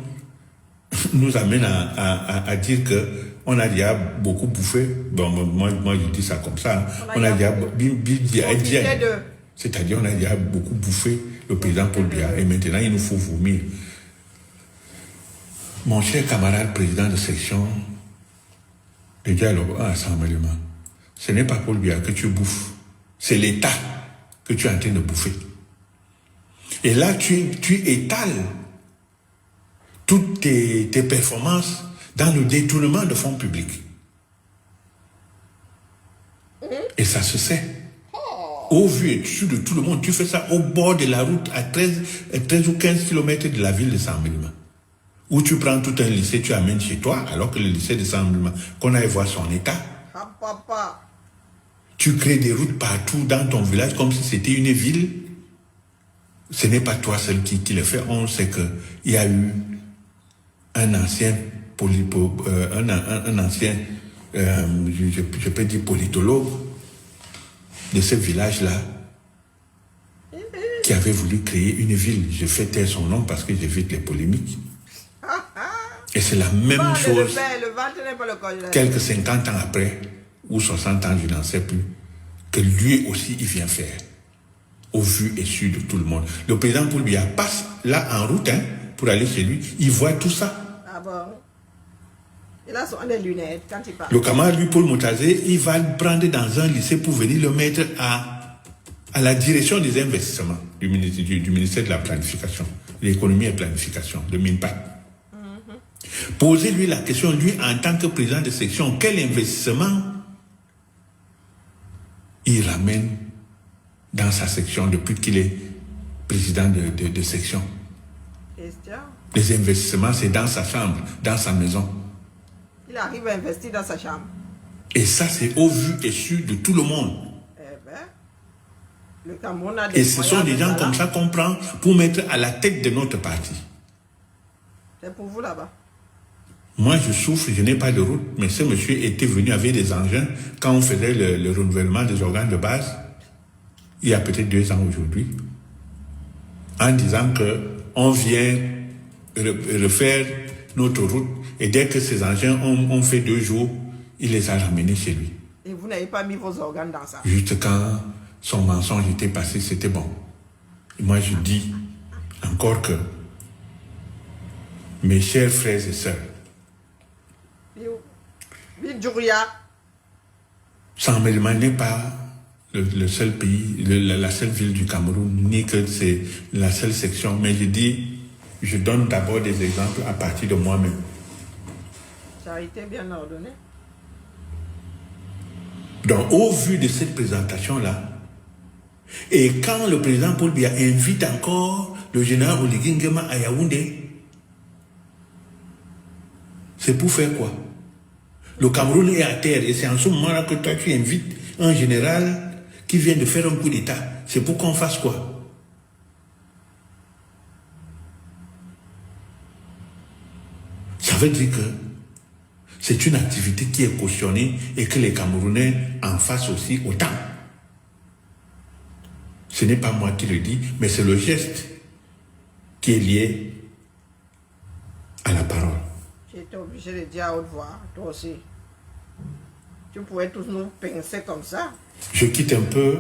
nous amène à dire que on a déjà beaucoup bouffé. Bon, moi je dis ça comme ça. On a déjà c'est-à-dire on a déjà beaucoup bouffé le président Paul Biya et maintenant il nous faut vomir. Mon cher camarade président de section de dialogue à Rassemblement, ce n'est pas Paul Biya que tu bouffes, c'est l'État que tu es en train de bouffer. Et là, tu étales toutes tes performances dans le détournement de fonds publics. Et ça se sait. Au vu et su de tout le monde, tu fais ça au bord de la route à 13 ou 15 km de la ville de Saint-Milman. Où tu prends tout un lycée, tu amènes chez toi, alors que le lycée de Saint-Milman, qu'on aille voir son état. Tu crées des routes partout dans ton village comme si c'était une ville. Ce n'est pas toi seul qui le fait. On sait qu'il y a eu un ancien je peux dire politologue de ce village-là qui avait voulu créer une ville. Je fais taire son nom parce que j'évite les polémiques. Et c'est la même chose quelques 50 ans après, ou 60 ans, je n'en sais plus, que lui aussi il vient faire, au vu et su de tout le monde. Le président Paul Biya passe là en route pour aller chez lui, il voit tout ça.
Ah bon? Il a son les lunettes quand il parle.
Le camarade lui, Paul Moutazé, il va le prendre dans un lycée pour venir le mettre à la direction des investissements du ministère de la planification, de l'économie et planification, de MINPA. Posez-lui la question, lui, en tant que président de section, quel investissement il ramène dans sa section depuis qu'il est président de section? Les investissements, c'est dans sa chambre, dans sa maison.
Il arrive à investir dans sa chambre.
Et ça, c'est au vu et su de tout le monde.
Le Cameroun a des
et ce sont des gens comme ça qu'on prend pour mettre à la tête de notre parti.
C'est pour vous là-bas.
Moi, je souffre, je n'ai pas de route, mais ce monsieur était venu avec des engins quand on faisait le renouvellement des organes de base, il y a peut-être 2 ans aujourd'hui, en disant qu'on vient refaire notre route, et dès que ces engins ont fait 2 jours, il les a ramenés chez lui.
Et vous n'avez pas mis vos organes dans ça?
Juste quand son mensonge était passé, c'était bon. Et moi, je dis encore que mes chers frères et sœurs,
Bidjouria.
Ça ne me demandait pas le seul pays, la seule ville du Cameroun, ni que c'est la seule section, mais je dis, je donne d'abord des exemples à partir de moi-même.
Ça a été bien ordonné.
Donc, au vu de cette présentation-là, et quand le président Paul Biya invite encore le général Oligui Nguema à Yaoundé, c'est pour faire quoi? Le Cameroun est à terre et c'est en ce moment-là que toi tu invites un général qui vient de faire un coup d'État. C'est pour qu'on fasse quoi? Ça veut dire que c'est une activité qui est cautionnée et que les Camerounais en fassent aussi autant. Ce n'est pas moi qui le dis, mais c'est le geste qui est lié à la parole.
J'ai été obligé de dire à haute voix, toi aussi. Tu pourrais tous nous pincer comme ça.
Je quitte un peu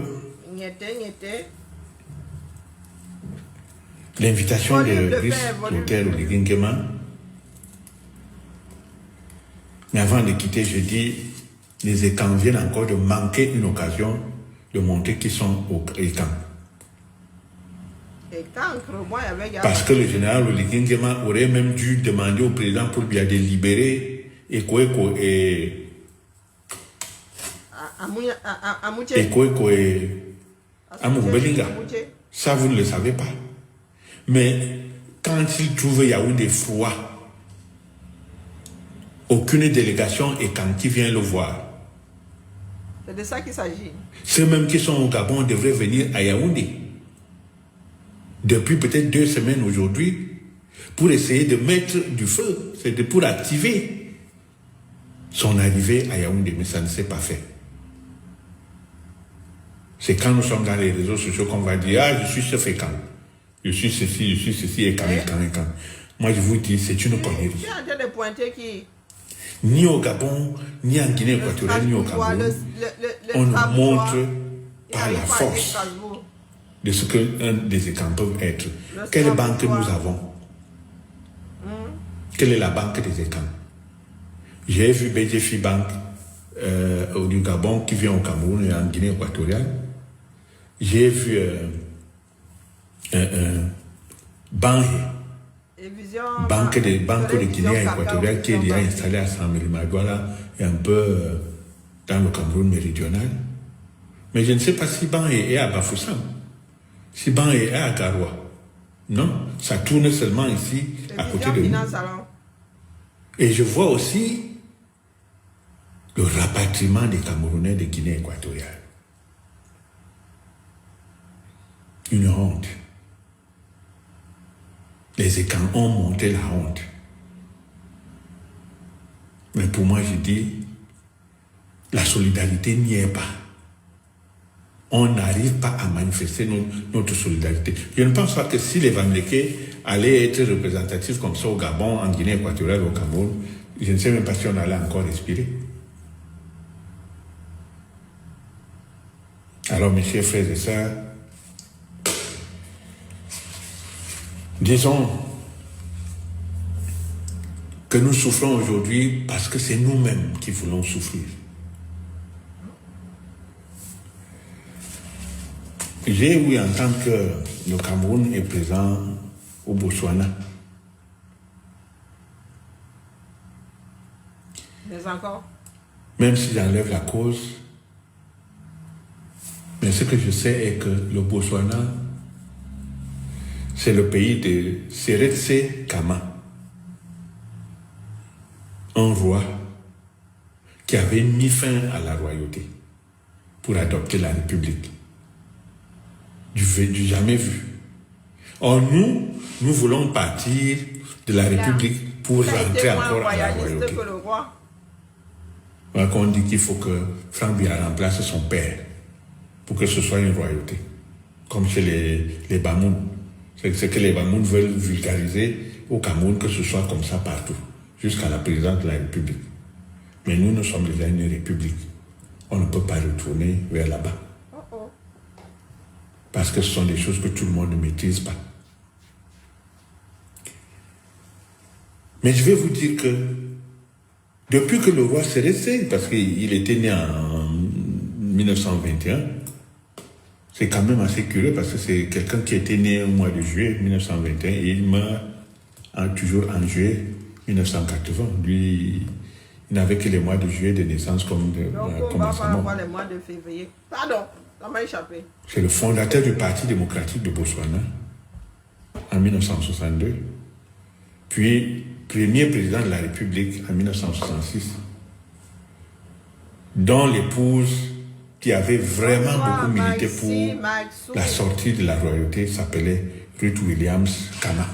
l'invitation de Brice Clotaire Oligui Nguema. Mais avant de quitter, je dis, les écans viennent encore de manquer une occasion de montrer qu'ils sont au écans. Parce que le général Oligui Nguema aurait même dû demander au président Paul Biya de libérer Ekoeko et Amoubelinga. Ça, vous ne le savez pas. Mais quand il trouve Yaoundé froid, aucune délégation et quand qui vient le voir.
C'est de ça qu'il s'agit.
Ceux même qui sont au Gabon devraient venir à Yaoundé. Depuis peut-être 2 semaines aujourd'hui, pour essayer de mettre du feu, c'est pour activer son arrivée à Yaoundé, mais ça ne s'est pas fait. C'est quand nous sommes dans les réseaux sociaux qu'on va dire « Ah, je suis chef et quand. Je suis ceci et quand. Moi, je vous dis, c'est une connerie.
Tu es en train de pointer qui?
Ni au Gabon, ni en Guinée équatoriale, ni au Cameroun, on nous montre par la force de ce que des écrans peuvent être. Quelle banque nous avons? Quelle est la banque des écrans? J'ai vu BGFI Bank du Gabon qui vient au Cameroun et en Guinée équatoriale. J'ai vu Banque de Guinée équatoriale qui est déjà installée à Saint-Méry-Maguala et un peu dans le Cameroun méridional. Mais je ne sais pas si Banque est à Bafoussam, si Banque est à Garoua. Non, ça tourne seulement ici, à côté de nous. Et je vois aussi le rapatriement des Camerounais de Guinée équatoriale. Une honte. Les écrans ont monté la honte. Mais pour moi, je dis, la solidarité n'y est pas. On n'arrive pas à manifester notre solidarité. Je ne pense pas que si les Bamileke allaient être représentatifs comme ça au Gabon, en Guinée équatoriale, au Cameroun, je ne sais même pas si on allait encore respirer. Alors, mes chers frères et sœurs, disons que nous souffrons aujourd'hui parce que c'est nous-mêmes qui voulons souffrir. J'ai ouï entendre que le Cameroun est présent au Botswana.
Mais encore?
Même si j'enlève la cause, mais ce que je sais est que le Botswana, c'est le pays de Seretse Khama, un roi qui avait mis fin à la royauté pour adopter la République. Du jamais vu. Or, nous voulons partir de la République pour rentrer encore à la royauté. Donc, on dit qu'il faut que Franck Biya remplace son père pour que ce soit une royauté. Comme chez les Bamoun. C'est ce que les Bamoun veulent vulgariser au Cameroun, que ce soit comme ça partout, jusqu'à la présidence de la République. Mais nous sommes déjà une république. On ne peut pas retourner vers là-bas. Parce que ce sont des choses que tout le monde ne maîtrise pas. Mais je vais vous dire que Depuis que le roi s'est resté, parce qu'il était né en 1921, c'est quand même assez curieux parce que c'est quelqu'un qui était né au mois de juillet 1921 et il meurt toujours en juillet 1980. Lui, il n'avait que les mois de juillet de naissance comme
Donc, on va pas avoir les mois de février. Pardon, ça m'a échappé.
C'est le fondateur du Parti démocratique de Botswana en 1962, puis premier président de la République en 1966, dont l'épouse qui avait vraiment beaucoup milité pour la sortie de la royauté s'appelait Ruth Williams Kana.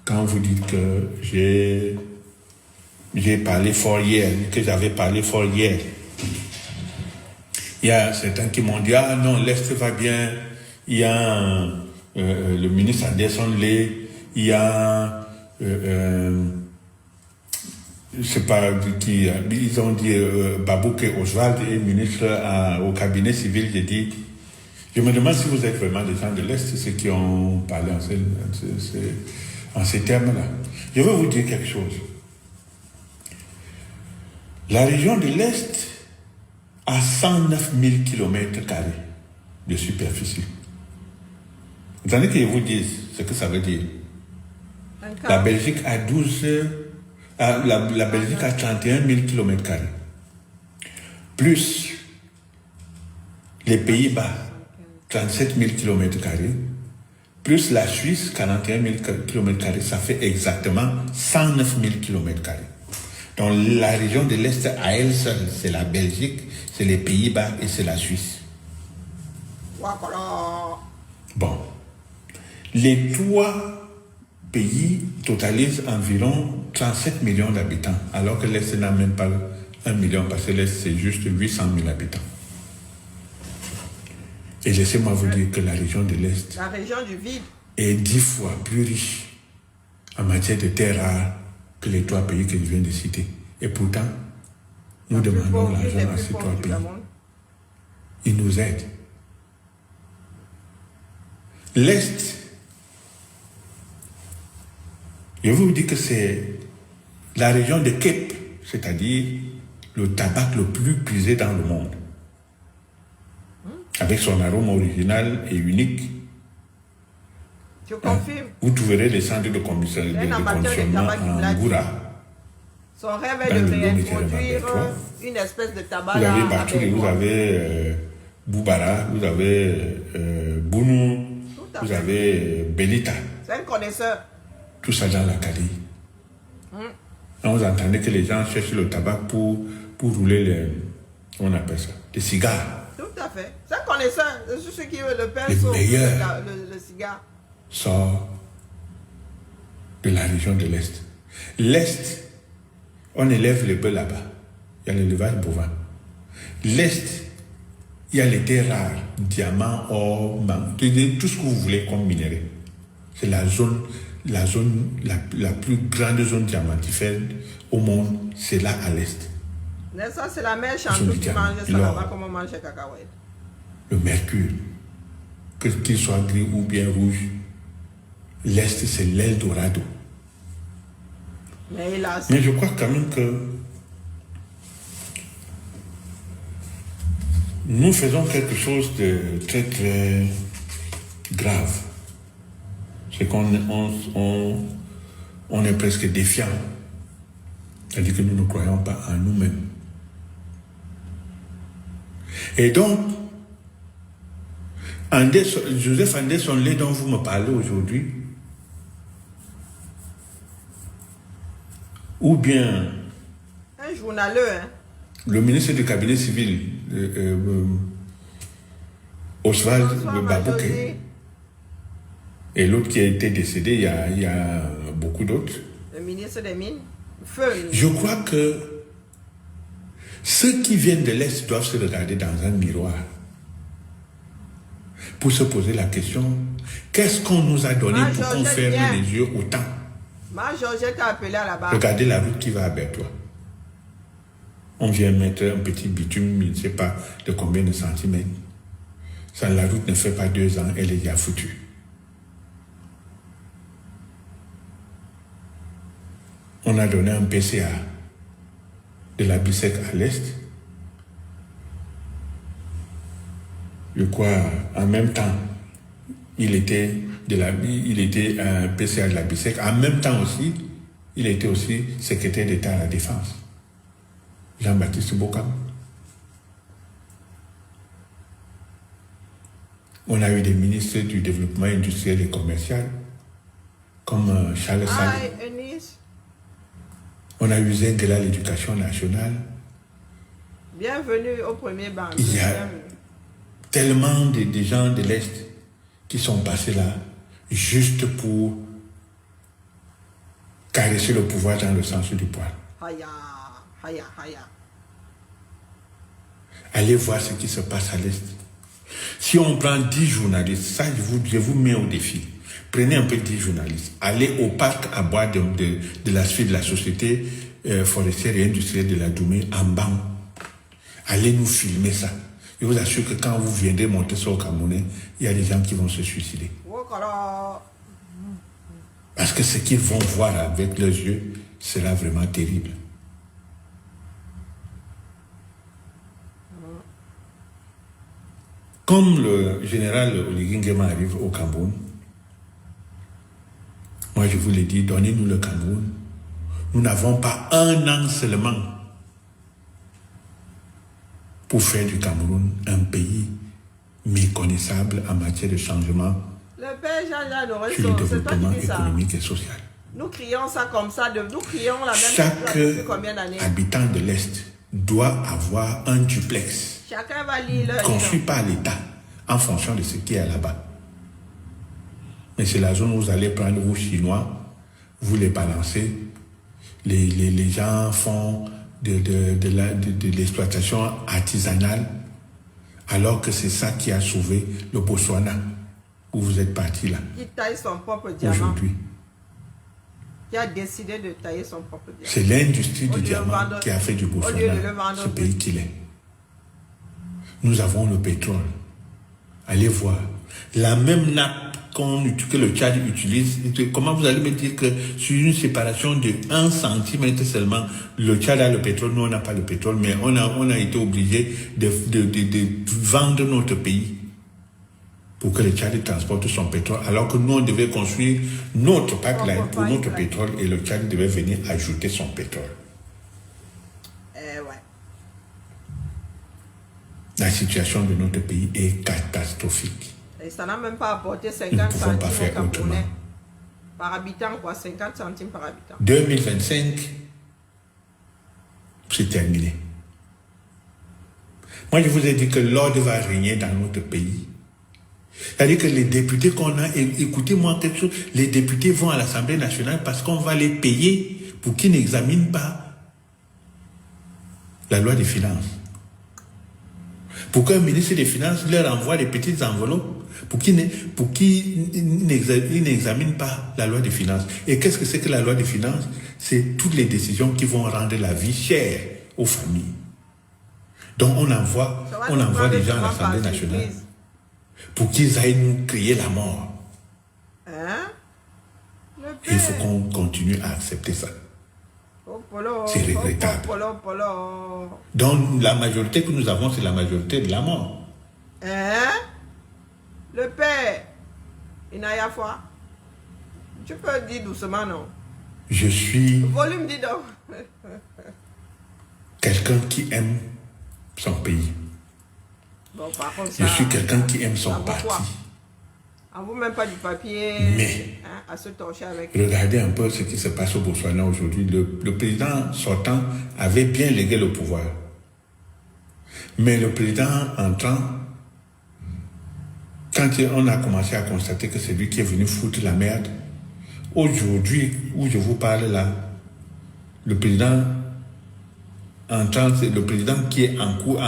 Quand vous dites que j'ai parlé fort hier, que j'avais parlé fort hier, il y a certains qui m'ont dit « Ah non, l'Est va bien ». Il y a le ministre Anderson Lee, il y a... je ne sais pas qui... Ils ont dit Babouk Oswald est ministre au cabinet civil. J'ai dit... Je me demande si vous êtes vraiment des gens de l'Est, ceux qui ont parlé en ces termes-là. Je vais vous dire quelque chose. La région de l'Est a 109 000 km² de superficie. Vous attendez que je vous dise ce que ça veut dire. La Belgique a 12... la Belgique a 31 000 km². Plus les Pays-Bas, 37 000 km². Plus la Suisse, 41 000 km². Ça fait exactement 109 000 km². Donc la région de l'Est à elle seule, c'est la Belgique, c'est les Pays-Bas et c'est la Suisse. Bon. Les trois pays totalisent environ 37 millions d'habitants, alors que l'Est n'a même pas 1 million, parce que l'Est c'est juste 800 000 habitants. Et laissez-moi vous dire que la région de l'Est,
la région du vide,
est 10 fois plus riche en matière de terres rares que les trois pays que je viens de citer. Et pourtant, nous demandons l'argent à ces trois pays. Ils nous aident. L'Est, je vous dis que c'est la région de Cape, c'est-à-dire le tabac le plus prisé dans le monde. Avec son arôme original et unique.
Je confirme.
Vous trouverez les centres de conditionnement en Goura.
Son rêve est de réintroduire une espèce de tabac.
Vous avez Batouri, vous avez Boubara, vous avez Bounou, vous avez Belita.
C'est un connaisseur.
Tout ça dans la Cali. Vous entendez que les gens cherchent le tabac pour rouler les... On appelle ça des cigares.
Tout à fait. C'est un connaisseur. C'est ceux qui veut le pain
les meilleurs
le cigare.
Sort de la région de l'Est. L'Est, on élève les bœufs là-bas. Il y a l'élevage bovin. L'Est, il y a les terres rares, diamants, or, tout ce que vous voulez comme minerai. C'est la plus grande zone diamantifère au monde, c'est là à l'Est.
Ça, c'est la mère Chantou qui mange ça là-bas comme on mange les cacahuètes.
Le mercure, qu'il soit gris ou bien rouge, l'Est, c'est l'Eldorado.
Mais
je crois quand même que nous faisons quelque chose de très très grave. C'est qu'on est presque défiant. C'est-à-dire que nous ne croyons pas en nous-mêmes. Et donc, Joseph Anderson Lee, dont vous me parlez aujourd'hui, ou bien
un journaleux,
le ministre du cabinet civil, Oswald Babouk, et l'autre qui a été décédé, il y a beaucoup d'autres.
Le ministre des Mines.
Je crois que ceux qui viennent de l'Est doivent se regarder dans un miroir pour se poser la question, qu'est-ce qu'on nous a donné pour qu'on ferme les yeux autant?
Ma Georgette a appelé à la barre.
Regardez la route qui va à Bertois. On vient mettre un petit bitume, je ne sais pas de combien de centimètres. Ça, la route ne fait pas 2 ans, elle est déjà foutue. on a donné un PCA de la BISEC à l'Est. Je crois, en même temps, il était un PCA de la BISEC. En même temps aussi, il était aussi secrétaire d'État à la Défense. Jean-Baptiste Bokam. On a eu des ministres du développement industriel et commercial, comme Charles Salé. On a eu Zengela, l'éducation nationale.
Bienvenue au premier banc.
Il y a tellement de gens de l'Est qui sont passés là juste pour caresser le pouvoir dans le sens du poil. Allez voir ce qui se passe à l'Est. Si on prend 10 journalistes, ça je vous mets au défi. Prenez un peu 10 journalistes, allez au parc à bois de la suite de la société forestière et industrielle de la Doumé en banc. Allez nous filmer ça. Je vous assure que quand vous viendrez monter sur le Camerounais, il y a des gens qui vont se suicider. Parce que ce qu'ils vont voir avec leurs yeux, sera vraiment terrible. Comme le général Oligui Nguema arrive au Cameroun, moi je vous l'ai dit, donnez-nous le Cameroun. Nous n'avons pas un an seulement pour faire du Cameroun un pays méconnaissable en matière de changement sur le développement économique et social.
Nous crions ça comme ça, nous crions la même chose
Chaque
depuis combien d'années?
habitant de l'Est doit avoir un duplex
Chacun va lire
construit par l'État en fonction de ce qui est là-bas. Mais c'est la zone où vous allez prendre vos Chinois, vous les balancez, les gens font de l'exploitation artisanale, alors que c'est ça qui a sauvé le Botswana, où vous êtes parti là.
Qui taille son propre diamant.
Aujourd'hui.
Qui a décidé de tailler son propre diamant.
C'est l'industrie du diamant qui a fait du Botswana ce pays qu'il est. Nous avons le pétrole. Allez voir. La même nappe que le Tchad utilise. Comment vous allez me dire que sur une séparation de 1 centimètre seulement, le Tchad a le pétrole, nous on n'a pas le pétrole, mais on a été obligé de vendre notre pays pour que le Tchad transporte son pétrole, alors que nous on devait construire notre pipeline pour notre pétrole et le Tchad devait venir ajouter son pétrole. La situation de notre pays est catastrophique.
Et ça n'a même pas apporté 50 centimes au Camerounais. Par habitant, quoi, 50 centimes par habitant.
2025, c'est terminé. Moi, je vous ai dit que l'ordre va régner dans notre pays. C'est-à-dire que les députés qu'on a, écoutez-moi quelque chose, les députés vont à l'Assemblée nationale parce qu'on va les payer pour qu'ils n'examinent pas la loi des finances. Pour qu'un ministre des Finances leur envoie des petites enveloppes pour qu'ils n'examinent pas la loi des finances. Et qu'est-ce que c'est que la loi des finances? C'est toutes les décisions qui vont rendre la vie chère aux familles. Donc on envoie des gens à l'Assemblée nationale pour qu'ils aillent nous crier la mort. Et il faut qu'on continue à accepter ça. C'est regrettable. Donc la majorité que nous avons, c'est la majorité de la mort.
Le père, Inaya Foi, tu peux dire doucement, non?
Je suis
Volume, dis donc.
quelqu'un qui aime son pays.
Bon, par contre,
je suis quelqu'un qui aime son parti.
On ne vous même pas du papier
mais,
à se torcher avec.
Regardez un peu ce qui se passe au Botswana aujourd'hui. Le président sortant avait bien légué le pouvoir. Mais le président entrant, quand on a commencé à constater que c'est lui qui est venu foutre la merde, aujourd'hui, où je vous parle là, le président entrant, c'est le président qui est en cours,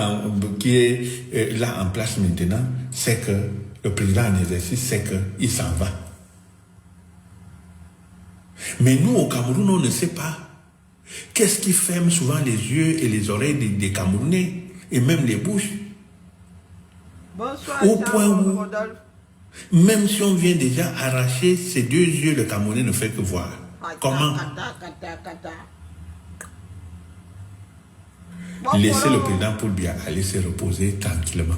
qui est là en place maintenant, c'est que le président en exercice, c'est qu'il s'en va. Mais nous, au Cameroun, on ne sait pas. Qu'est-ce qui ferme souvent les yeux et les oreilles des Camerounais, et même les bouches?
Bonsoir,
au point où, même si on vient déjà arracher ses 2 yeux, le Camerounais ne fait que voir. Comment
Kata. Bon,
laisser
voilà.
le président Paul Biya aller se reposer tranquillement?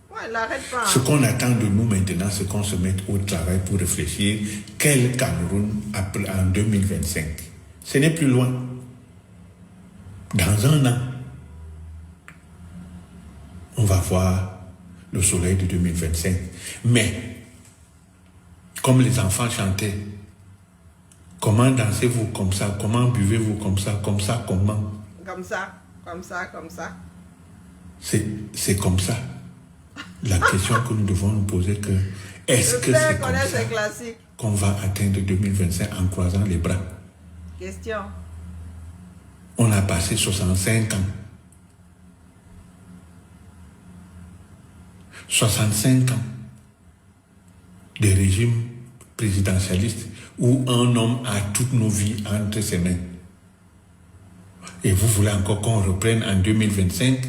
Ouais, l'arrête pas.
Ce qu'on attend de nous maintenant, c'est qu'on se mette au travail pour réfléchir quel Cameroun après, en 2025. Ce n'est plus loin. Dans un an, on va voir le soleil de 2025. Mais, comme les enfants chantaient, comment dansez-vous comme ça? Comment buvez-vous comme ça? Comme ça, comment?
Comme ça.
C'est comme ça. La question que nous devons nous poser, que est-ce que c'est comme ça qu'on va atteindre 2025 en croisant les bras?
Question.
On a passé 65 ans. 65 ans de régime présidentialiste où un homme a toutes nos vies entre ses mains. Et vous voulez encore qu'on reprenne en 2025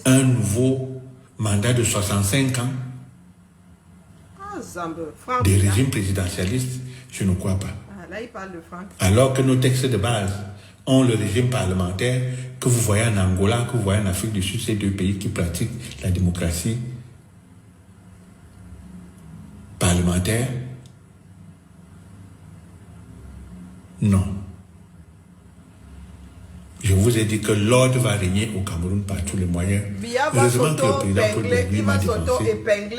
un nouveau mandat de 65 ans de régime présidentialiste? Je ne crois pas.
Là, il parle de Franck.
Alors que nos textes de base ont le régime parlementaire que vous voyez en Angola, que vous voyez en Afrique du Sud, ces deux pays qui pratiquent la démocratie parlementaire. Non. Je vous ai dit que l'ordre va régner au Cameroun par tous les moyens. Heureusement que le président Paul Biya m'a dénoncé.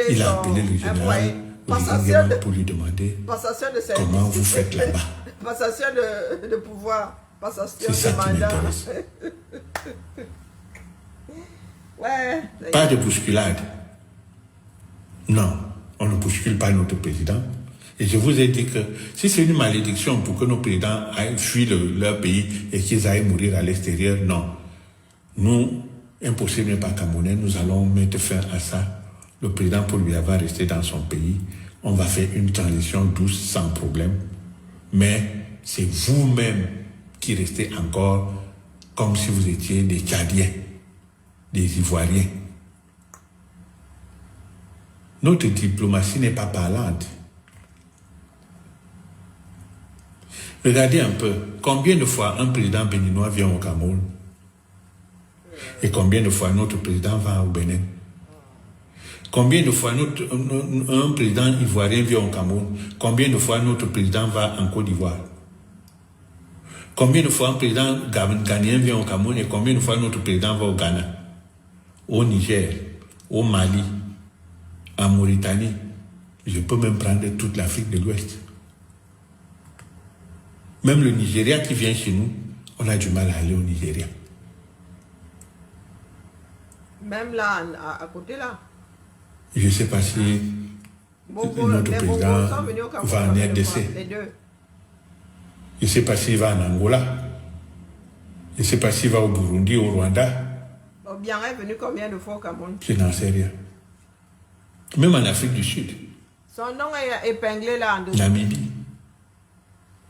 Il a appelé le général pour lui demander comment vous faites là-bas.
Passation de pouvoir.
C'est ça qui m'intéresse.
Ouais.
Pas de bousculade. Non, on ne bouscule pas notre président. Et je vous ai dit que si c'est une malédiction pour que nos présidents aillent fuir leur pays et qu'ils aillent mourir à l'extérieur, non. Nous, impossible n'est pas camerounais, nous allons mettre fin à ça. Le président Paul Biya va rester dans son pays. On va faire une transition douce sans problème. Mais c'est vous-même qui restez encore comme si vous étiez des Tchadiens, des Ivoiriens. Notre diplomatie n'est pas parlante. Regardez un peu, combien de fois un président béninois vient au Cameroun? Et combien de fois notre président va au Bénin? Combien de fois un président ivoirien vient au Cameroun? Combien de fois notre président va en Côte d'Ivoire? Combien de fois un président ghanéen vient au Cameroun et combien de fois notre président va au Ghana, au Niger, au Mali, en Mauritanie? Je peux même prendre toute l'Afrique de l'Ouest. Même le Nigeria qui vient chez nous, on a du mal à aller au Nigeria.
Même là, à côté là.
Je ne sais pas si notre président va en RDC. Je ne sais pas s'il va en Angola. Je ne sais pas s'il va au Burundi, au Rwanda.
Bien est venu combien de fois au Cameroun?
Je n'en sais rien. Même en Afrique du Sud.
Son nom est épinglé là en dessous.
Namibie.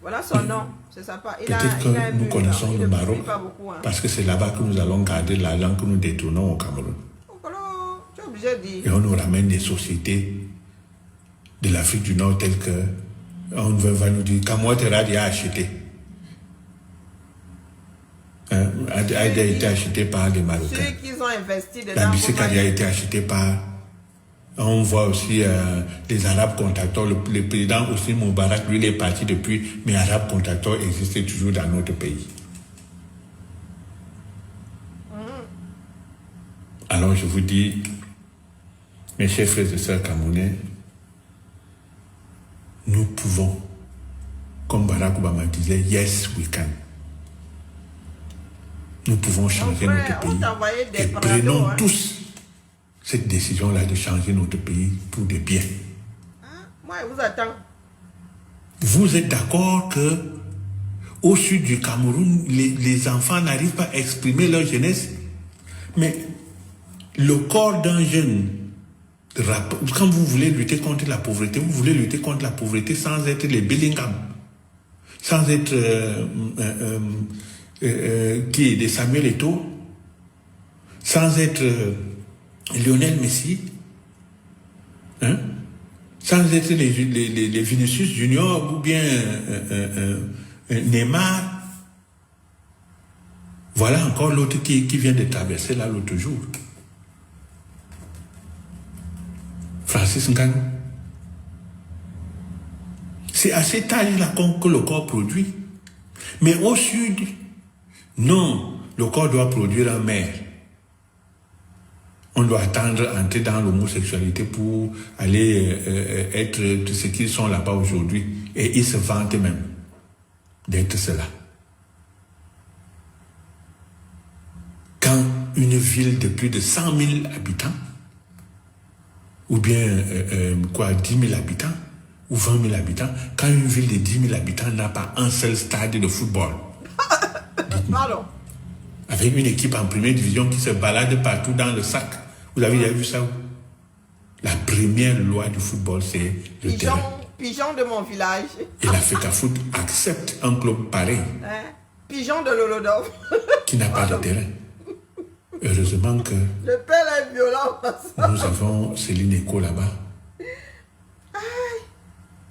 Voilà son nom. C'est ça pas.
Peut-être que nous connaissons le Maroc parce que c'est là-bas que nous allons garder la langue que nous détournons au Cameroun.
Tu es obligé de dire.
Et on nous ramène des sociétés de l'Afrique du Nord telles que on va nous dire Kamouateradi a acheté. A été acheté par les Marocains.
Ceux qui ont investi dedans.
La Bissikadi a été acheté par. On voit aussi les Arabes contracteurs. Le président aussi Moubarak, lui, il est parti depuis, mais Arabes contracteurs existaient toujours dans notre pays. Alors je vous dis, mes chers frères et sœurs camerounais, nous pouvons, comme Barack Obama disait, yes we can. Nous pouvons changer notre pays. Et prenons tous cette décision-là de changer notre pays pour des biens.
Moi, je vous attends.
Vous êtes d'accord que au sud du Cameroun, les enfants n'arrivent pas à exprimer leur jeunesse? Mais le corps d'un jeune, quand vous voulez lutter contre la pauvreté, vous voulez lutter contre la pauvreté sans être les Bellingham, sans être qui est des Samuel Eto'o, sans être Lionel Messi, hein? sans être les Vinicius Junior ou bien Neymar. Voilà encore l'autre qui vient de traverser là l'autre jour. Francis Ngannou. C'est à cet âge-là que le corps produit. Mais au sud, non, le corps doit produire un mère. On doit attendre entrer dans l'homosexualité pour aller être ce qu'ils sont là-bas aujourd'hui. Et ils se vantent même d'être cela. Quand une ville de plus de 100 000 habitants, ou bien 10 000 habitants, ou 20 000 habitants, quand une ville de 10 000 habitants n'a pas un seul stade de football.
Pardon.
Avec une équipe en première division qui se balade partout dans le sac. Vous avez déjà vu ça où? La première loi du football, c'est le terrain.
Pigeon de mon village.
Et la FECAFOOT accepte un club pareil.
Pigeon de l'Olodov.
Qui n'a pas de terrain. Heureusement que
le père est violent.
nous avons Céline Eco là-bas.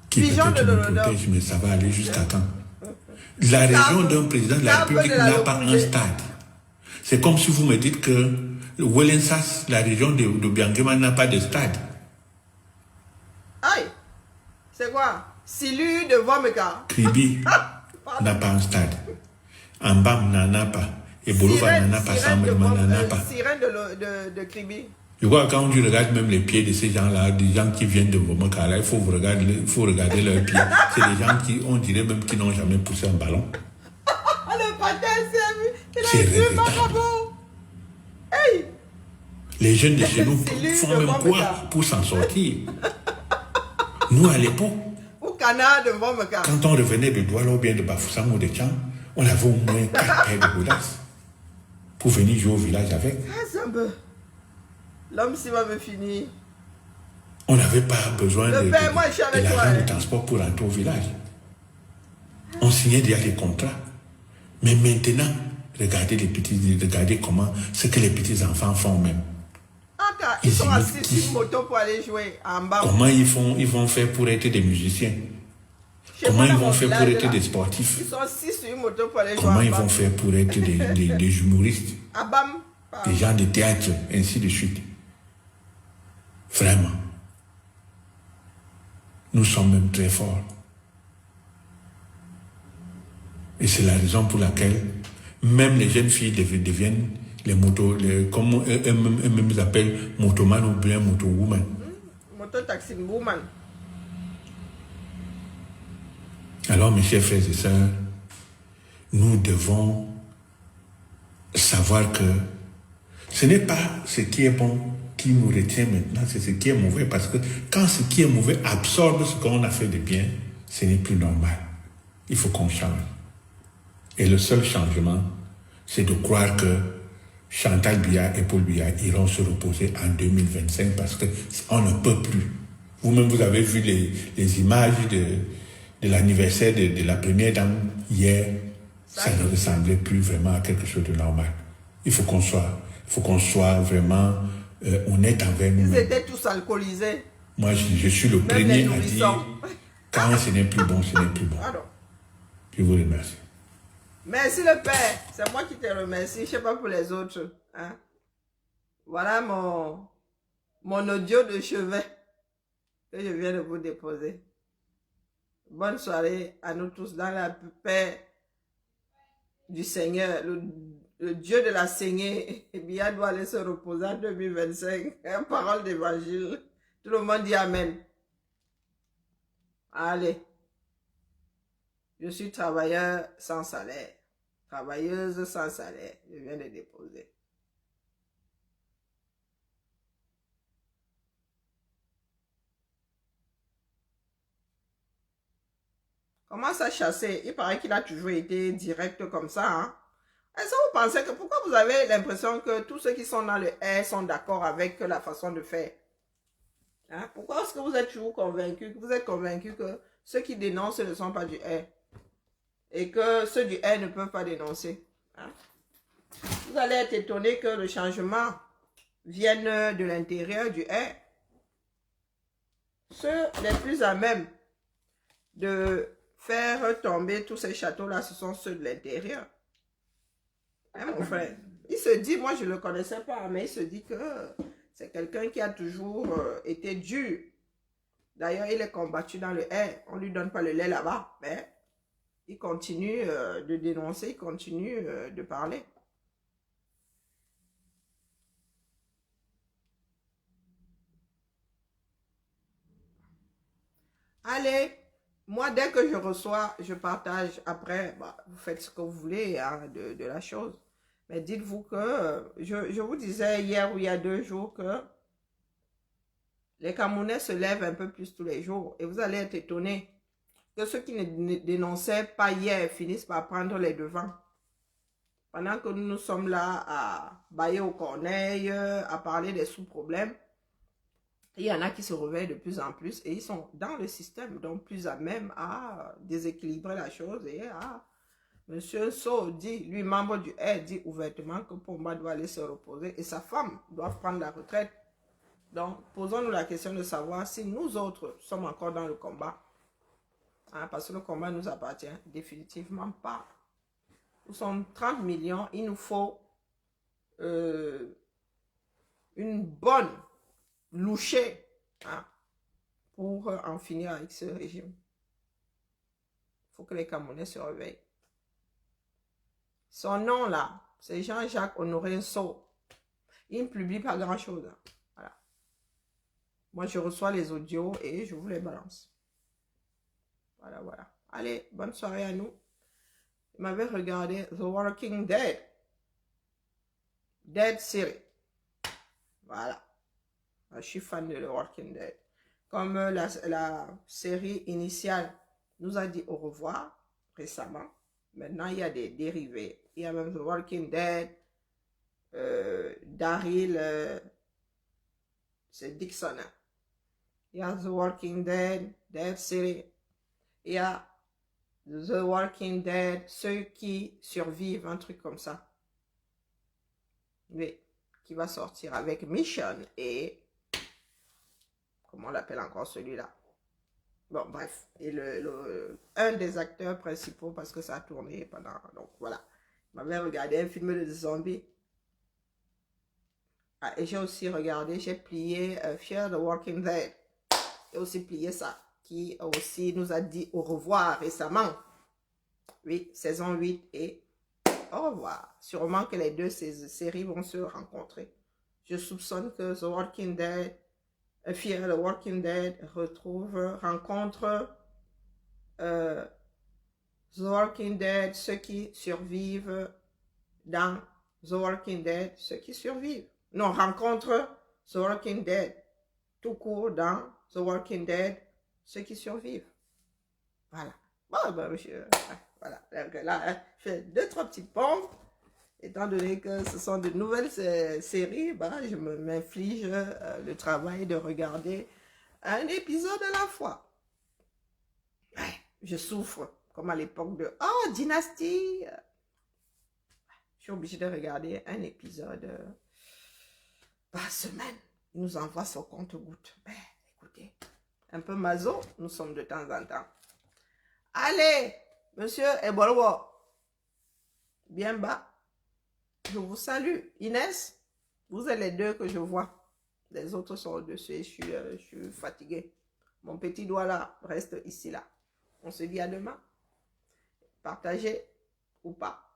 Qui peut-être nous protège, mais ça va aller jusqu'à quand? La région d'un président de la République n'a pas un stade. C'est comme si vous me dites que Ouelensas, la région de Biangema, n'a pas de stade.
Aïe, c'est quoi? Silu de Vomeka.
Kribi n'a pas un stade. Ambam n'en a pas. Et Bolova n'en a pas. Sambelma n'en a pas.
Sirène de Kribi.
Je crois que quand tu regardes même les pieds de ces gens-là, des gens qui viennent de Vomeka, là, il faut regarder leurs pieds. C'est des gens qui, on dirait même, qui n'ont jamais poussé un ballon.
Le patin,
c'est regrettable.
Hey!
Les jeunes de chez nous font même quoi pour s'en sortir? Nous, à l'époque, quand on revenait de Douala ou bien de Bafoussam ou de Tchang, on avait au moins 4 paires de godasses pour venir jouer au village avec.
L'homme s'il va me finir.
On n'avait pas besoin de l'argent de transport pour rentrer au village. On signait déjà des contrats. Mais maintenant, regardez comment ce que les petits-enfants font même.
Ils sont assis sur une moto pour aller jouer en bas.
Comment ils vont faire pour être des musiciens? Comment ils vont faire pour être des sportifs?
Ils sont assis sur une moto pour aller jouer.
Comment ils vont faire pour être des humoristes?
Abam.
Des gens de théâtre, ainsi de suite. Vraiment. Nous sommes même très forts. Et c'est la raison pour laquelle même les jeunes filles deviennent les motos, comme eux-mêmes ils appellent motoman ou bien motowoman.
Mototaxi woman.
Alors mes chers frères et sœurs, nous devons savoir que ce n'est pas ce qui est bon qui nous retient maintenant, c'est ce qui est mauvais, parce que quand ce qui est mauvais absorbe ce qu'on a fait de bien, ce n'est plus normal. Il faut qu'on change. Et le seul changement, c'est de croire que Chantal Biya et Paul Biya iront se reposer en 2025 parce qu'on ne peut plus. Vous-même, vous avez vu les images de l'anniversaire de la première dame hier. Ça ne ressemblait plus vraiment à quelque chose de normal. Il faut qu'on soit vraiment honnête envers nous.
Ils étaient tous alcoolisés.
Moi, je suis le premier à dire quand ce n'est plus bon, ce n'est plus bon.
Pardon.
Je vous remercie.
Merci le Père. C'est moi qui te remercie. Je ne sais pas pour les autres. Hein? Voilà mon audio de chevet que je viens de vous déposer. Bonne soirée à nous tous dans la paix du Seigneur. Le Dieu de la saignée, Biya doit aller se reposer en 2025. Parole d'évangile. Tout le monde dit Amen. Allez. Je suis travailleur sans salaire. Travailleuse sans salaire. Je viens de déposer. Comment ça chasser? Il paraît qu'il a toujours été direct comme ça. Hein? Est-ce que vous pensez que pourquoi vous avez l'impression que tous ceux qui sont dans le R sont d'accord avec la façon de faire? Hein? Pourquoi est-ce que vous êtes toujours convaincu? Vous êtes convaincu que ceux qui dénoncent ne sont pas du R? Et que ceux du R ne peuvent pas dénoncer. Hein? Vous allez être étonné que le changement vienne de l'intérieur du R. ceux les plus à même de faire tomber tous ces châteaux-là, ce sont ceux de l'intérieur. Hein, mon frère? Il se dit, moi je ne le connaissais pas, mais il se dit que c'est quelqu'un qui a toujours été dur. D'ailleurs, il est combattu dans le lait. On ne lui donne pas le lait là-bas, mais il continue de dénoncer, il continue de parler. Allez, moi, dès que je reçois, je partage. Après, bah, vous faites ce que vous voulez hein, de la chose. Mais dites-vous que, je vous disais hier ou il y a 2 jours que les Camerounais se lèvent un peu plus tous les jours. Et vous allez être étonnés que ceux qui ne dénonçaient pas hier finissent par prendre les devants. Pendant que nous sommes là à bailler aux corneilles, à parler des sous-problèmes, il y en a qui se réveillent de plus en plus et ils sont dans le système, donc plus à même à déséquilibrer la chose et à... Monsieur So dit, lui membre du R, dit ouvertement que Pomba doit aller se reposer et sa femme doit prendre la retraite. Donc, posons-nous la question de savoir si nous autres sommes encore dans le combat. Hein, parce que le combat nous appartient définitivement pas. Nous sommes 30 millions, il nous faut une bonne louchée hein, pour en finir avec ce régime. Il faut que les Camerounais se réveillent. Son nom là, c'est Jean-Jacques Honoré So. Il ne publie pas grand-chose. Hein. Voilà. Moi, je reçois les audios et je vous les balance. Voilà, voilà. Allez, bonne soirée à nous. Il m'avait regardé The Walking Dead. Dead Série. Voilà. Je suis fan de The Walking Dead. Comme la série initiale nous a dit au revoir récemment. Maintenant, il y a des dérivés. Il y a même The Walking Dead. Daryl. C'est Dixon. Il y a The Walking Dead. Dead Série. Il y a The Walking Dead. Ceux qui survivent. Un truc comme ça. Oui. Qui va sortir avec Mission et... Comment on l'appelle encore celui-là? Bon, bref. Et un des acteurs principaux, parce que ça a tourné pendant... Donc, voilà. Je m'avais regardé un film de zombies. Ah, et j'ai aussi regardé, j'ai plié Fear the Walking Dead. J'ai aussi plié ça. Qui aussi nous a dit au revoir récemment. Oui, saison 8 et au revoir. Sûrement que les deux séries vont se rencontrer. Je soupçonne que The Walking Dead... Fear the Walking Dead rencontre The Walking Dead, ceux qui survivent dans The Walking Dead, ceux qui survivent. Non, rencontre The Walking Dead, tout court dans The Walking Dead, ceux qui survivent. Voilà. Bon, ben, voilà. Là, je fais 2-3 petites pompes. Étant donné que ce sont de nouvelles séries, bah, je m'inflige le travail de regarder un épisode à la fois. Ouais, je souffre, comme à l'époque de « Oh, Dynasty !» Je suis obligée de regarder un épisode par semaine. Il nous envoie son compte-gouttes. Ben, écoutez, un peu maso, nous sommes de temps en temps. Allez, monsieur Ebolwo, bien bas. Je vous salue. Inès, vous êtes les deux que je vois. Les autres sont au-dessus. Je suis fatiguée. Mon petit doigt là reste ici là. On se dit à demain. Partagez ou pas.